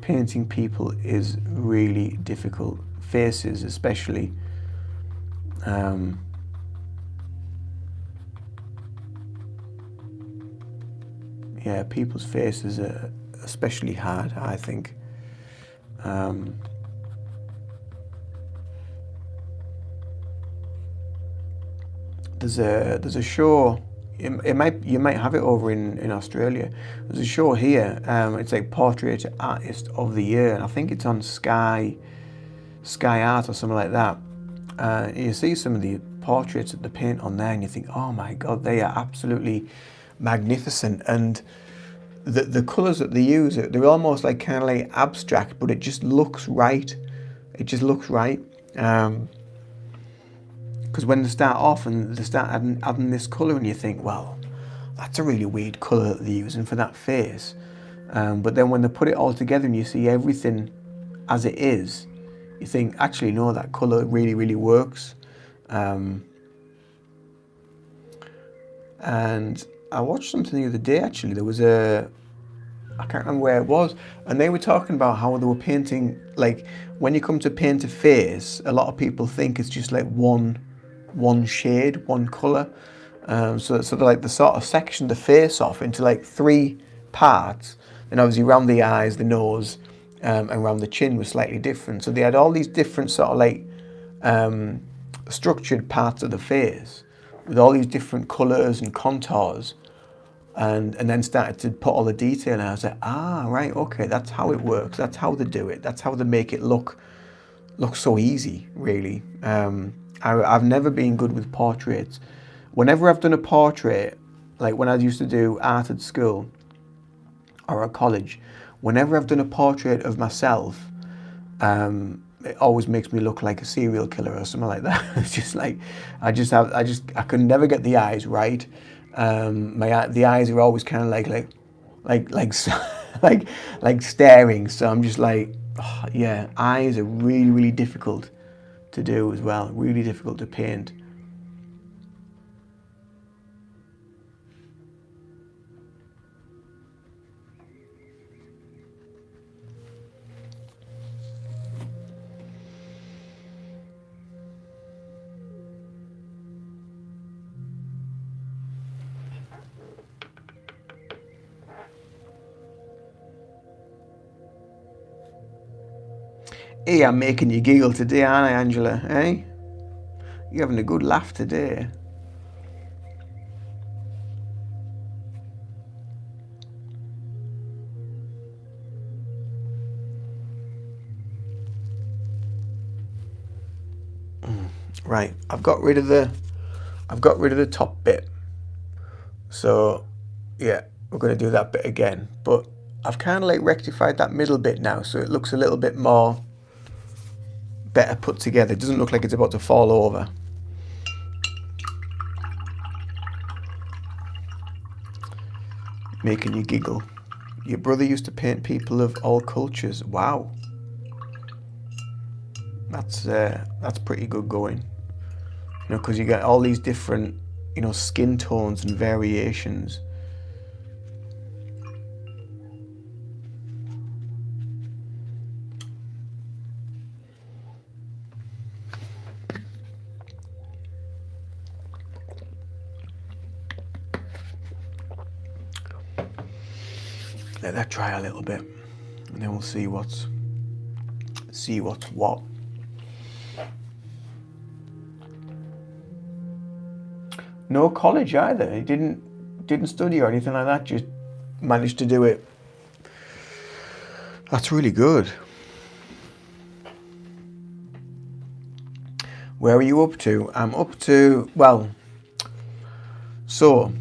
Painting people is really difficult. Faces especially. Yeah, people's faces are especially hard, I think. There's a show. You might have it over in Australia. There's a show here. It's like Portrait Artist of the Year, and I think it's on Sky Art or something like that. You see some of the portraits that they paint on there, and you think, oh my God, they are absolutely magnificent. And the colours that they use, they're almost like kind of like abstract, but it just looks right. It just looks right. Because when they start off and they start adding this colour, and you think, well, that's a really weird colour that they're using for that face. But then when they put it all together and you see everything as it is, you think, actually, no, that colour really, really works. And I watched something the other day, actually. There was I can't remember where it was, and they were talking about how they were painting, like, when you come to paint a face, a lot of people think it's just like one shade, one colour. So like the sort of section the face off into like 3 parts, and obviously around the eyes, the nose, and around the chin was slightly different. So they had all these different sort of like structured parts of the face with all these different colours and contours, and then started to put all the detail in. I was like, right, okay, that's how it works. That's how they do it. That's how they make it look so easy, really. I've never been good with portraits. Whenever I've done a portrait, like when I used to do art at school or at college, whenever I've done a portrait of myself, it always makes me look like a serial killer or something like that. It's just like, I could never get the eyes right. The eyes are always kind of like staring. So I'm just like, oh, yeah, eyes are really, really difficult to do as well. Really difficult to paint. Hey, I'm making you giggle today, aren't I, Angela? Eh? You're having a good laugh today. Right, I've got rid of the top bit. So yeah, we're going to do that bit again. But I've kind of like rectified that middle bit now, so it looks a little bit more better put together. It doesn't look like it's about to fall over. Making you giggle. Your brother used to paint people of all cultures. Wow. That's pretty good going. You know, because you get all these different, you know, skin tones and variations. Let that dry a little bit, and then we'll see see what's what. No college either. He didn't study or anything like that. Just managed to do it. That's really good. Where are you up to? I'm up to, well, so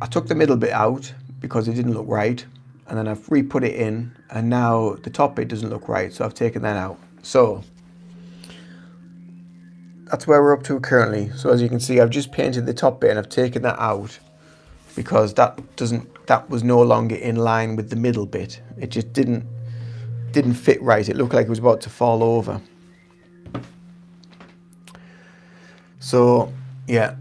I took the middle bit out because it didn't look right, and then I've re-put it in, and now the top bit doesn't look right, so I've taken that out. So that's where we're up to currently. So as you can see, I've just painted the top bit and I've taken that out because that was no longer in line with the middle bit. It just didn't fit right. It looked like it was about to fall over. So yeah.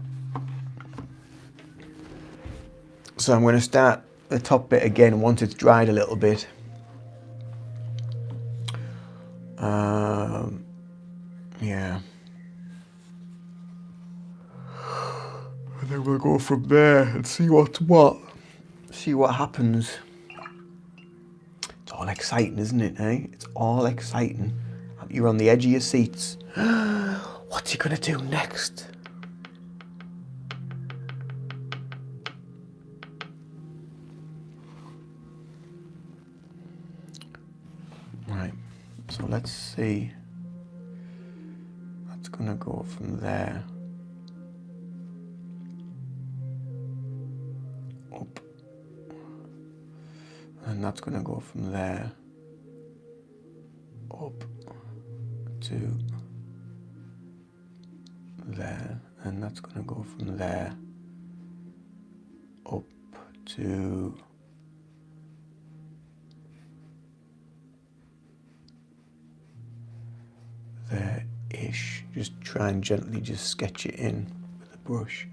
So I'm going to start the top bit again once it's dried a little bit. Yeah. And then we'll go from there and see what's what. See what happens. It's all exciting, isn't it, eh? It's all exciting. You're on the edge of your seats. What's he going to do next? Right. So let's see. That's going to go from there. Up. And that's going to go from there. Up to there. And that's going to go from there. Up to there-ish. Just try and gently just sketch it in with a brush.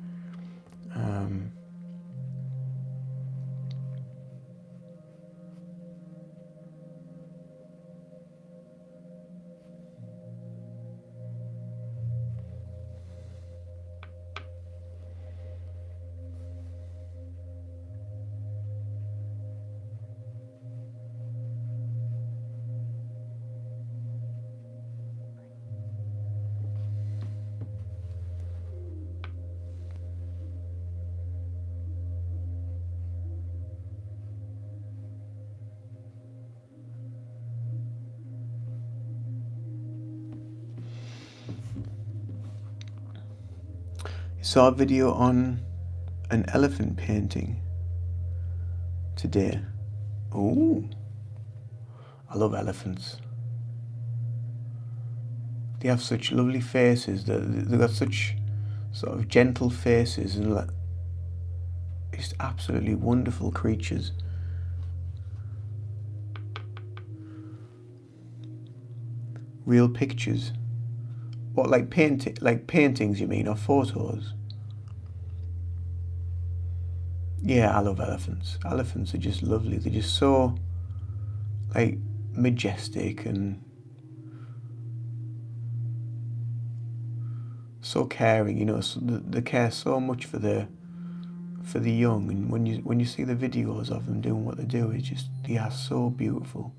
Saw a video on an elephant painting today. Oh, I love elephants. They have such lovely faces. They've got such sort of gentle faces and like just absolutely wonderful creatures. Real pictures. What, like paintings you mean, or photos? Yeah, I love elephants. Elephants are just lovely. They're just so, like, majestic and so caring. You know, so they care so much for the young. And when you see the videos of them doing what they do, it's just, they are so beautiful.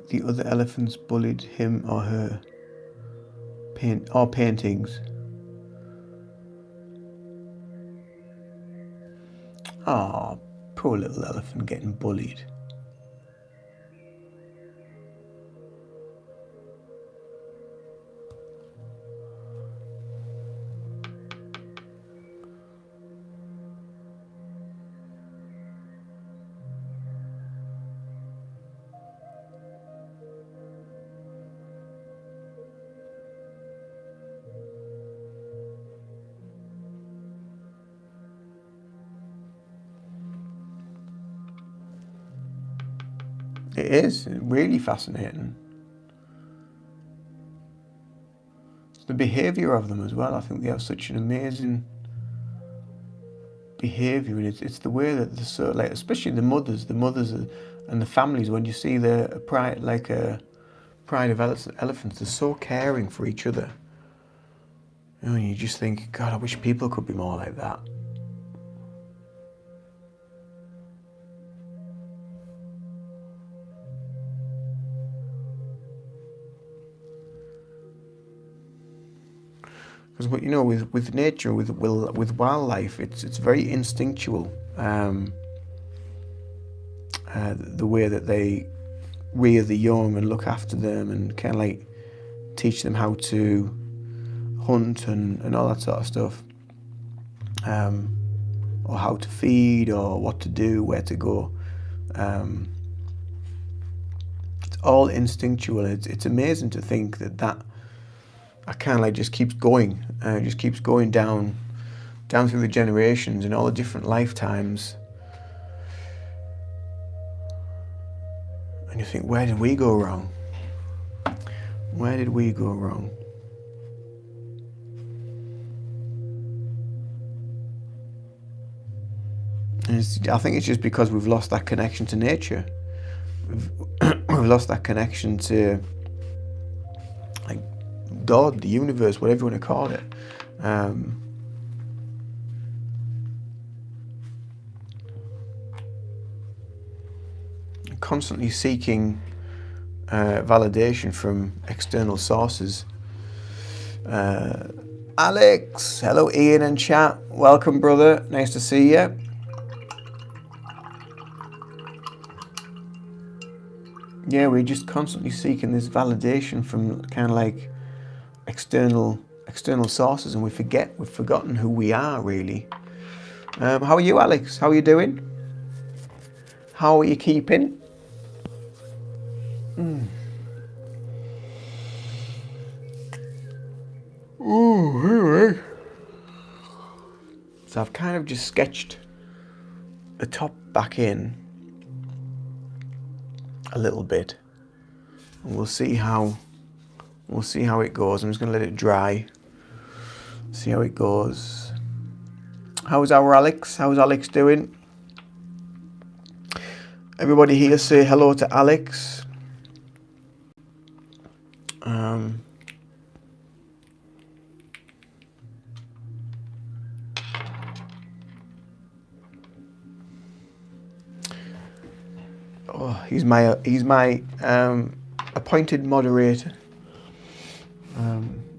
The other elephants bullied him or her. Paintings. Ah, poor little elephant getting bullied. It is really fascinating. The behaviour of them as well. I think they have such an amazing behaviour, and it's the way that they're so, like, especially the mothers and the families. When you see the pride, like a pride of elephants, they're so caring for each other. You know, you just think, God, I wish people could be more like that. Because, you know, with nature, with wildlife, it's very instinctual. The way that they rear the young and look after them and kind of like teach them how to hunt and all that sort of stuff, or how to feed or what to do, where to go. It's all instinctual. It's amazing to think that I kind of like just keeps going down through the generations and all the different lifetimes. And you think, where did we go wrong? Where did we go wrong? And I think it's just because we've lost that connection to nature. We've lost that connection to, like, God, the universe, whatever you want to call it. Constantly seeking validation from external sources. Alex, hello Ian and chat. Welcome, brother. Nice to see you. Yeah, we're just constantly seeking this validation from kind of like external sources, and we've forgotten who we are, really. How are you, Alex? How are you doing? How are you keeping? Anyway. So I've kind of just sketched the top back in a little bit, and we'll see how it goes. I'm just going to let it dry, see how it goes. How's our Alex? How's Alex doing? Everybody here say hello to Alex. He's my appointed moderator.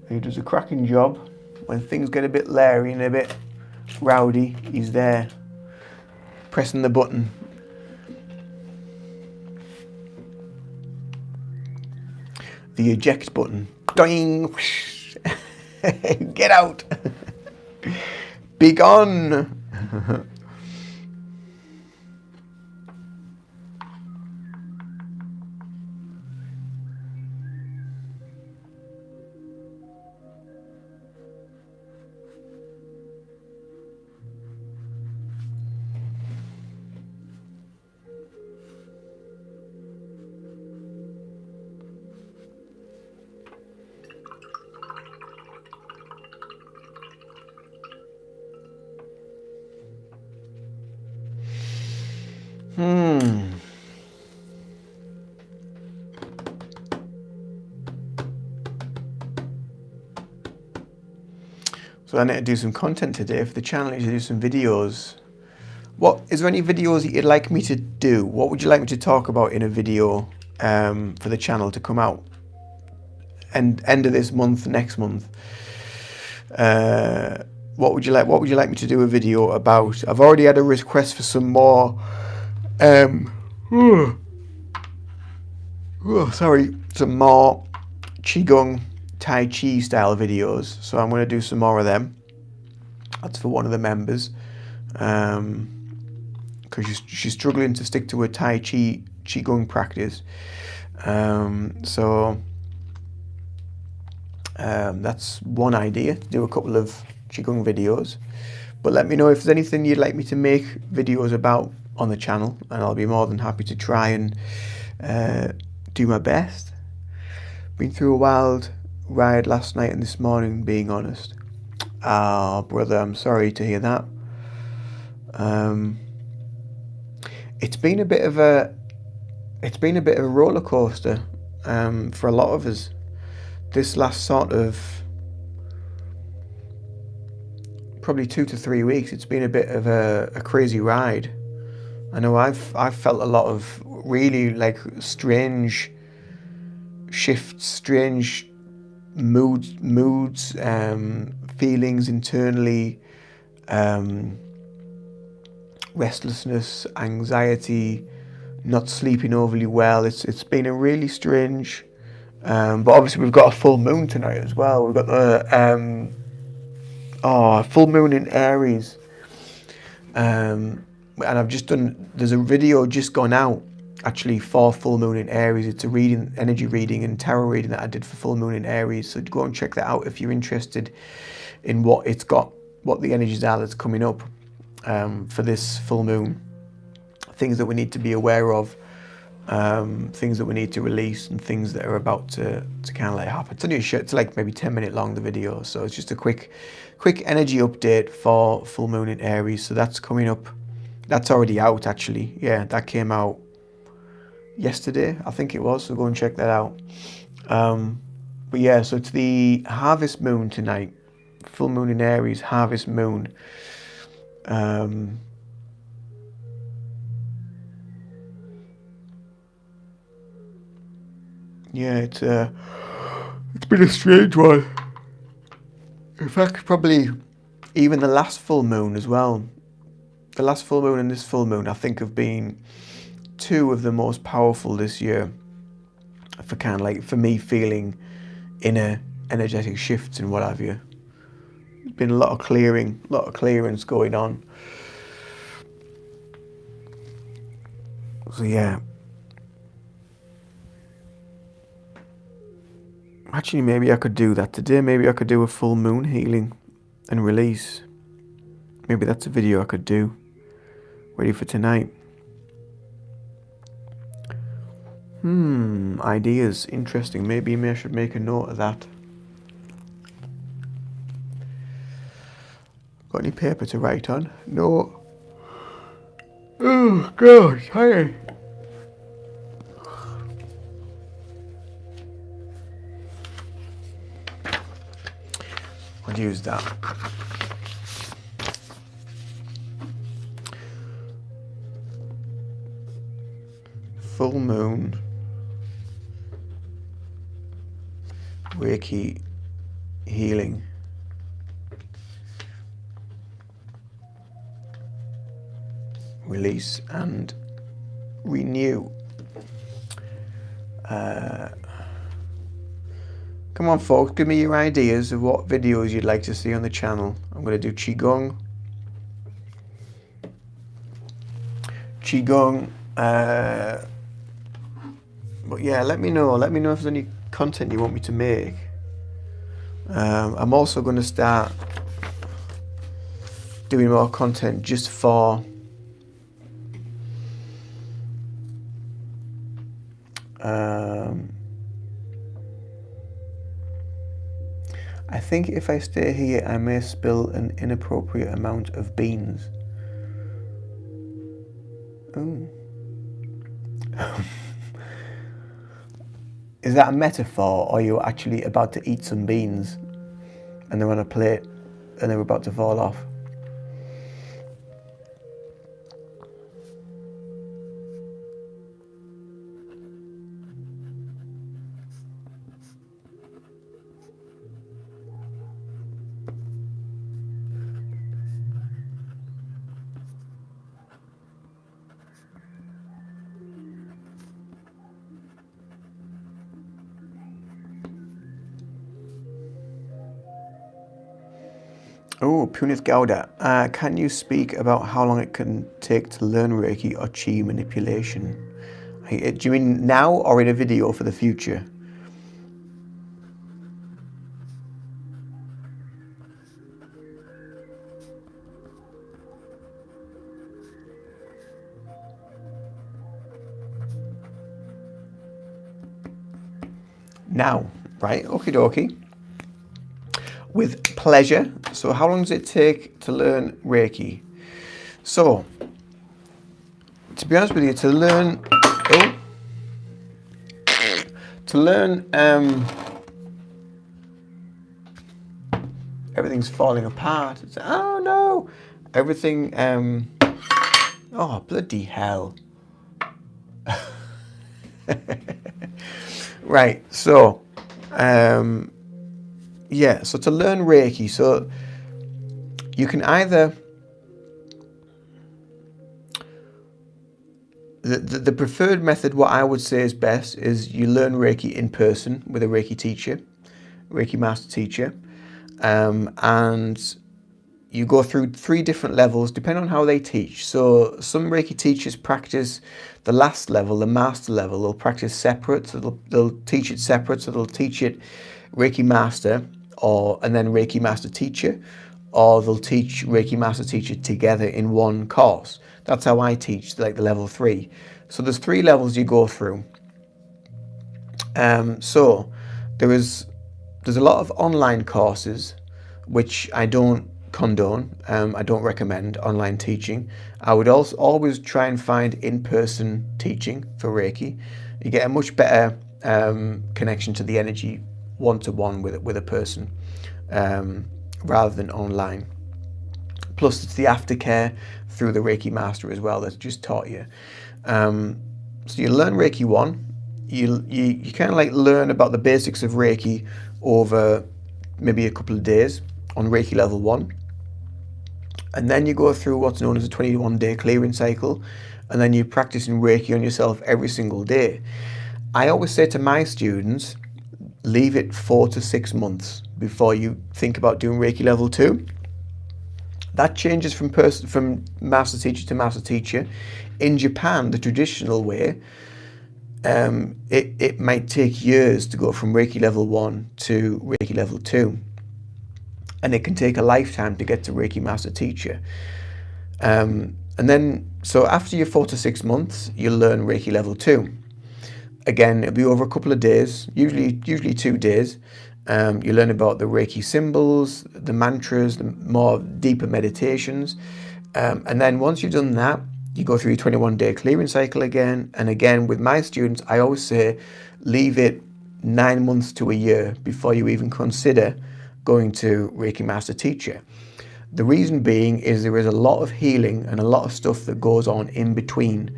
He does a cracking job. When things get a bit leery and a bit rowdy, he's there pressing the button. The eject button. Doing. Get out. Be gone. So I need to do some content today for the channel. I need to do some videos. Is there any videos that you'd like me to do? What would you like me to talk about in a video for the channel to come out? And end of this month, next month. What would you like me to do a video about? I've already had a request for some more. Some more Qigong Tai Chi style videos, so I'm going to do some more of them. That's for one of the members, because she's struggling to stick to her Tai Chi Qigong practice. That's one idea, to do a couple of Qigong videos. But let me know if there's anything you'd like me to make videos about on the channel, and I'll be more than happy to try and do my best. Been through a wild ride last night and this morning, being honest. Ah, brother, I'm sorry to hear that. It's been a bit of a roller coaster for a lot of us. This last sort of probably 2 to 3 weeks, it's been a bit of a crazy ride. I know I've felt a lot of really like strange shifts, strange moods, feelings internally, restlessness, anxiety, not sleeping overly well. It's been a really strange. But obviously we've got a full moon tonight as well. We've got the full moon in Aries. And I've just done. There's a video just gone out actually for full moon in Aries. It's a reading, energy reading and tarot reading that I did for full moon in Aries. So go and check that out if you're interested in what it's got, what the energies are that's coming up for this full moon. Things that we need to be aware of, things that we need to release, and things that are about to kind of let happen. It's only it's like maybe 10-minute long, the video, so it's just a quick energy update for full moon in Aries. So that's coming up. That's already out actually. Yeah, that came out yesterday, I think it was. So go and check that out. But yeah, so it's the harvest moon tonight. Full moon in Aries, harvest moon. Yeah, it's been a strange one. In fact, probably even the last full moon as well. The last full moon and this full moon, I think, have been two of the most powerful this year for kind of like, for me, feeling inner energetic shifts and what have you. There's been a lot of clearance going on. So yeah. Actually, maybe I could do that today. Maybe I could do a full moon healing and release. Maybe that's a video I could do. Ready for tonight. Ideas. Interesting. Maybe I should make a note of that. Got any paper to write on? No. Oh, God. Hi. I'll use that. Full moon. Reiki healing. Release and renew. Come on, folks, give me your ideas of what videos you'd like to see on the channel. I'm going to do Qigong. But yeah, let me know. Let me know if there's any content you want me to make. I'm also going to start doing more content just for I think if I stay here, I may spill an inappropriate amount of beans. Ooh. Is that a metaphor, or you're actually about to eat some beans and they're on a plate and they're about to fall off? Oh, Punith Gowda. Can you speak about how long it can take to learn Reiki or Chi manipulation? Do you mean now or in a video for the future? now, right? Okie dokie. With pleasure. So how long does it take to learn Reiki? So, to be honest with you, to learn, everything's falling apart. It's, oh no, everything, oh bloody hell. Right, so, yeah, so to learn Reiki, so you can either, the preferred method, what I would say is best, is you learn Reiki in person with a Reiki teacher, Reiki master teacher, and you go through 3 different levels depending on how they teach. So some Reiki teachers practice the last level, the master level. They'll practice separate, so they'll teach it separate. So they'll teach it Reiki master and then Reiki master teacher, or they'll teach Reiki master teacher together in one course. That's how I teach, like the level 3. So there's 3 levels you go through. So there's a lot of online courses, which I don't condone. I don't recommend online teaching. I would also always try and find in-person teaching for Reiki. You get a much better connection to the energy one-to-one with a person rather than online. Plus, it's the aftercare through the Reiki master as well that's just taught you. So you learn Reiki 1. You kind of like learn about the basics of Reiki over maybe a couple of days on Reiki level 1. And then you go through what's known as a 21-day clearing cycle, and then you're practicing Reiki on yourself every single day. I always say to my students, leave it 4 to 6 months before you think about doing Reiki level 2. That changes from master teacher to master teacher. In Japan, the traditional way, it might take years to go from Reiki level 1 to Reiki level 2. And it can take a lifetime to get to Reiki master teacher. And then, so after your 4 to 6 months, you'll learn Reiki level 2. Again, it'll be over a couple of days, usually 2 days. You learn about the Reiki symbols, the mantras, the more deeper meditations. And then once you've done that, you go through your 21-day clearing cycle again. And again, with my students, I always say, leave it 9 months to a year before you even consider going to Reiki master teacher. The reason being is there is a lot of healing and a lot of stuff that goes on in between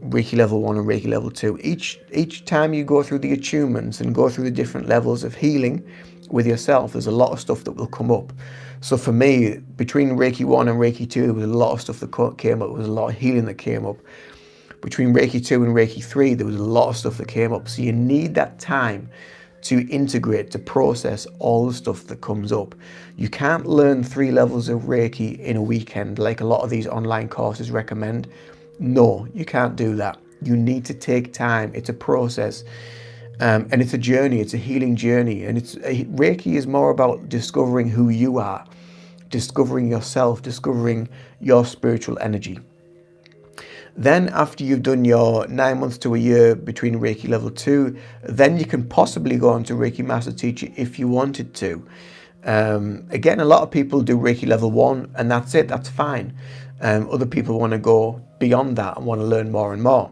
Reiki level 1 and Reiki level 2. Each time you go through the attunements and go through the different levels of healing with yourself, there's a lot of stuff that will come up. So for me, between Reiki 1 and Reiki 2, there was a lot of stuff that came up. There was a lot of healing that came up. Between Reiki 2 and Reiki 3, there was a lot of stuff that came up. So you need that time to integrate, to process all the stuff that comes up. You can't learn 3 levels of Reiki in a weekend like a lot of these online courses recommend. No, you can't do that. You need to take time. It's a process, and it's a journey. It's a healing journey, and Reiki is more about discovering who you are, discovering yourself, discovering your spiritual energy. Then after you've done your 9 months to a year between Reiki level 2, then you can possibly go on to Reiki master teacher if you wanted to. Again, a lot of people do Reiki level 1 and that's it, that's fine. Other people want to go beyond that and want to learn more and more.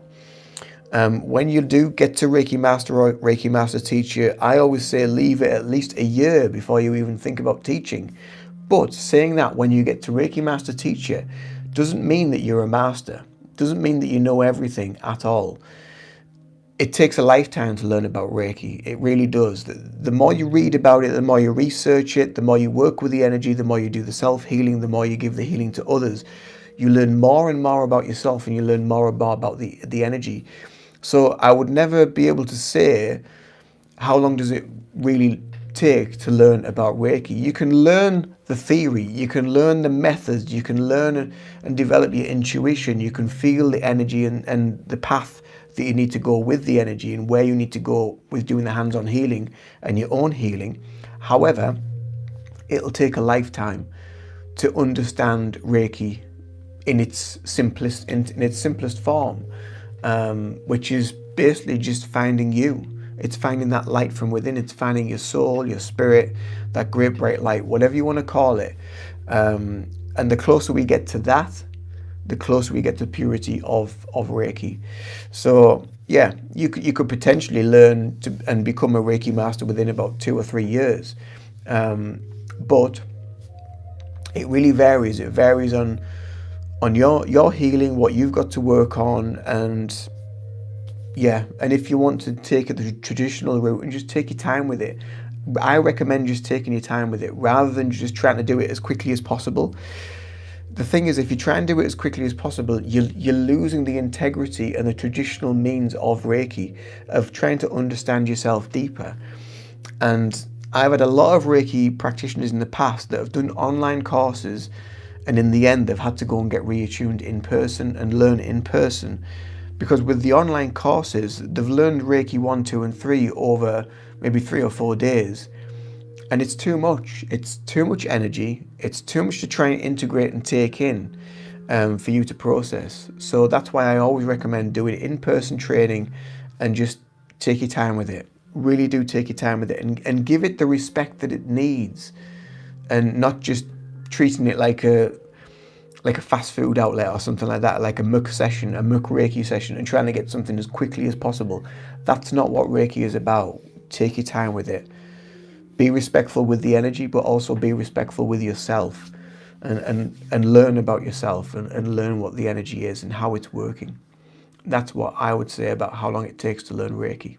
When you do get to Reiki master or Reiki master teacher, I always say leave it at least a year before you even think about teaching. But saying that, when you get to Reiki master teacher doesn't mean that you're a master. Doesn't mean that you know everything at all. It takes a lifetime to learn about Reiki. It really does. The more you read about it, the more you research it, the more you work with the energy, the more you do the self-healing, the more you give the healing to others. You learn more and more about yourself, and you learn more and more about the energy. So I would never be able to say how long does it really take to learn about Reiki. You can learn the theory, you can learn the methods, you can learn and develop your intuition, you can feel the energy and the path that you need to go with the energy and where you need to go with doing the hands-on healing and your own healing. However, it'll take a lifetime to understand Reiki in its simplest form, which is basically just finding you. It's finding that light from within. It's finding your soul, your spirit, that great bright light, whatever you want to call it. And the closer we get to that, the closer we get to purity of Reiki. So yeah, you could potentially learn to and become a Reiki master within about 2 or 3 years. But it really varies. It varies on your healing, what you've got to work on, and yeah, and if you want to take it the traditional route and just take your time with it, I recommend just taking your time with it rather than just trying to do it as quickly as possible. The thing is, if you try and do it as quickly as possible, you're losing the integrity and the traditional means of Reiki, of trying to understand yourself deeper. And I've had a lot of Reiki practitioners in the past that have done online courses, and in the end they've had to go and get reattuned in person and learn in person. Because with the online courses, they've learned Reiki 1, 2 and 3 over maybe 3 or 4 days. And it's too much. It's too much energy. It's too much to try and integrate and take in for you to process. So that's why I always recommend doing in-person training and just take your time with it. Really do take your time with it and give it the respect that it needs, and not just treating it like a fast food outlet or something like that, like a muck Reiki session, and trying to get something as quickly as possible. That's not what Reiki is about. Take your time with it. Be respectful with the energy, but also be respectful with yourself, and learn about yourself and learn what the energy is and how it's working. That's what I would say about how long it takes to learn Reiki.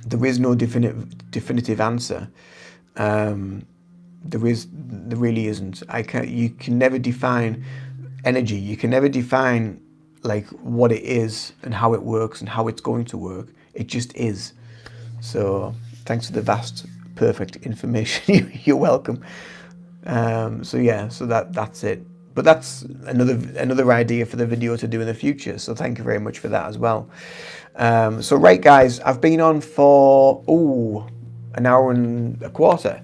There is no definitive answer. There really isn't. You can never define energy. You can never define like what it is and how it works and how it's going to work. It just is. So thanks for the vast, perfect information. You're welcome. So yeah, so that's it. But that's another idea for the video to do in the future. So thank you very much for that as well. So right, guys, I've been on for an hour and a quarter.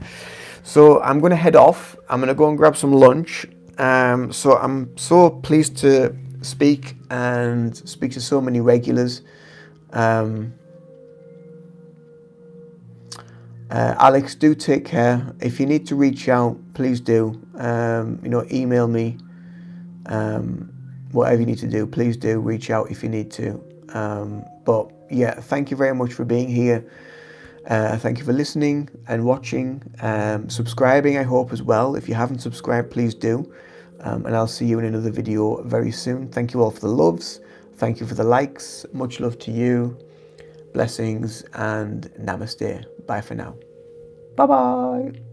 So I'm going to head off. I'm going to go and grab some lunch. So I'm so pleased to speak to so many regulars. Alex, do take care. If you need to reach out, please do. Email me. Whatever you need to do, please do reach out if you need to. But yeah, thank you very much for being here. Thank you for listening and watching, subscribing, I hope, as well. If you haven't subscribed, please do. And I'll see you in another video very soon. Thank you all for the loves. Thank you for the likes. Much love to you. Blessings and namaste. Bye for now. Bye-bye.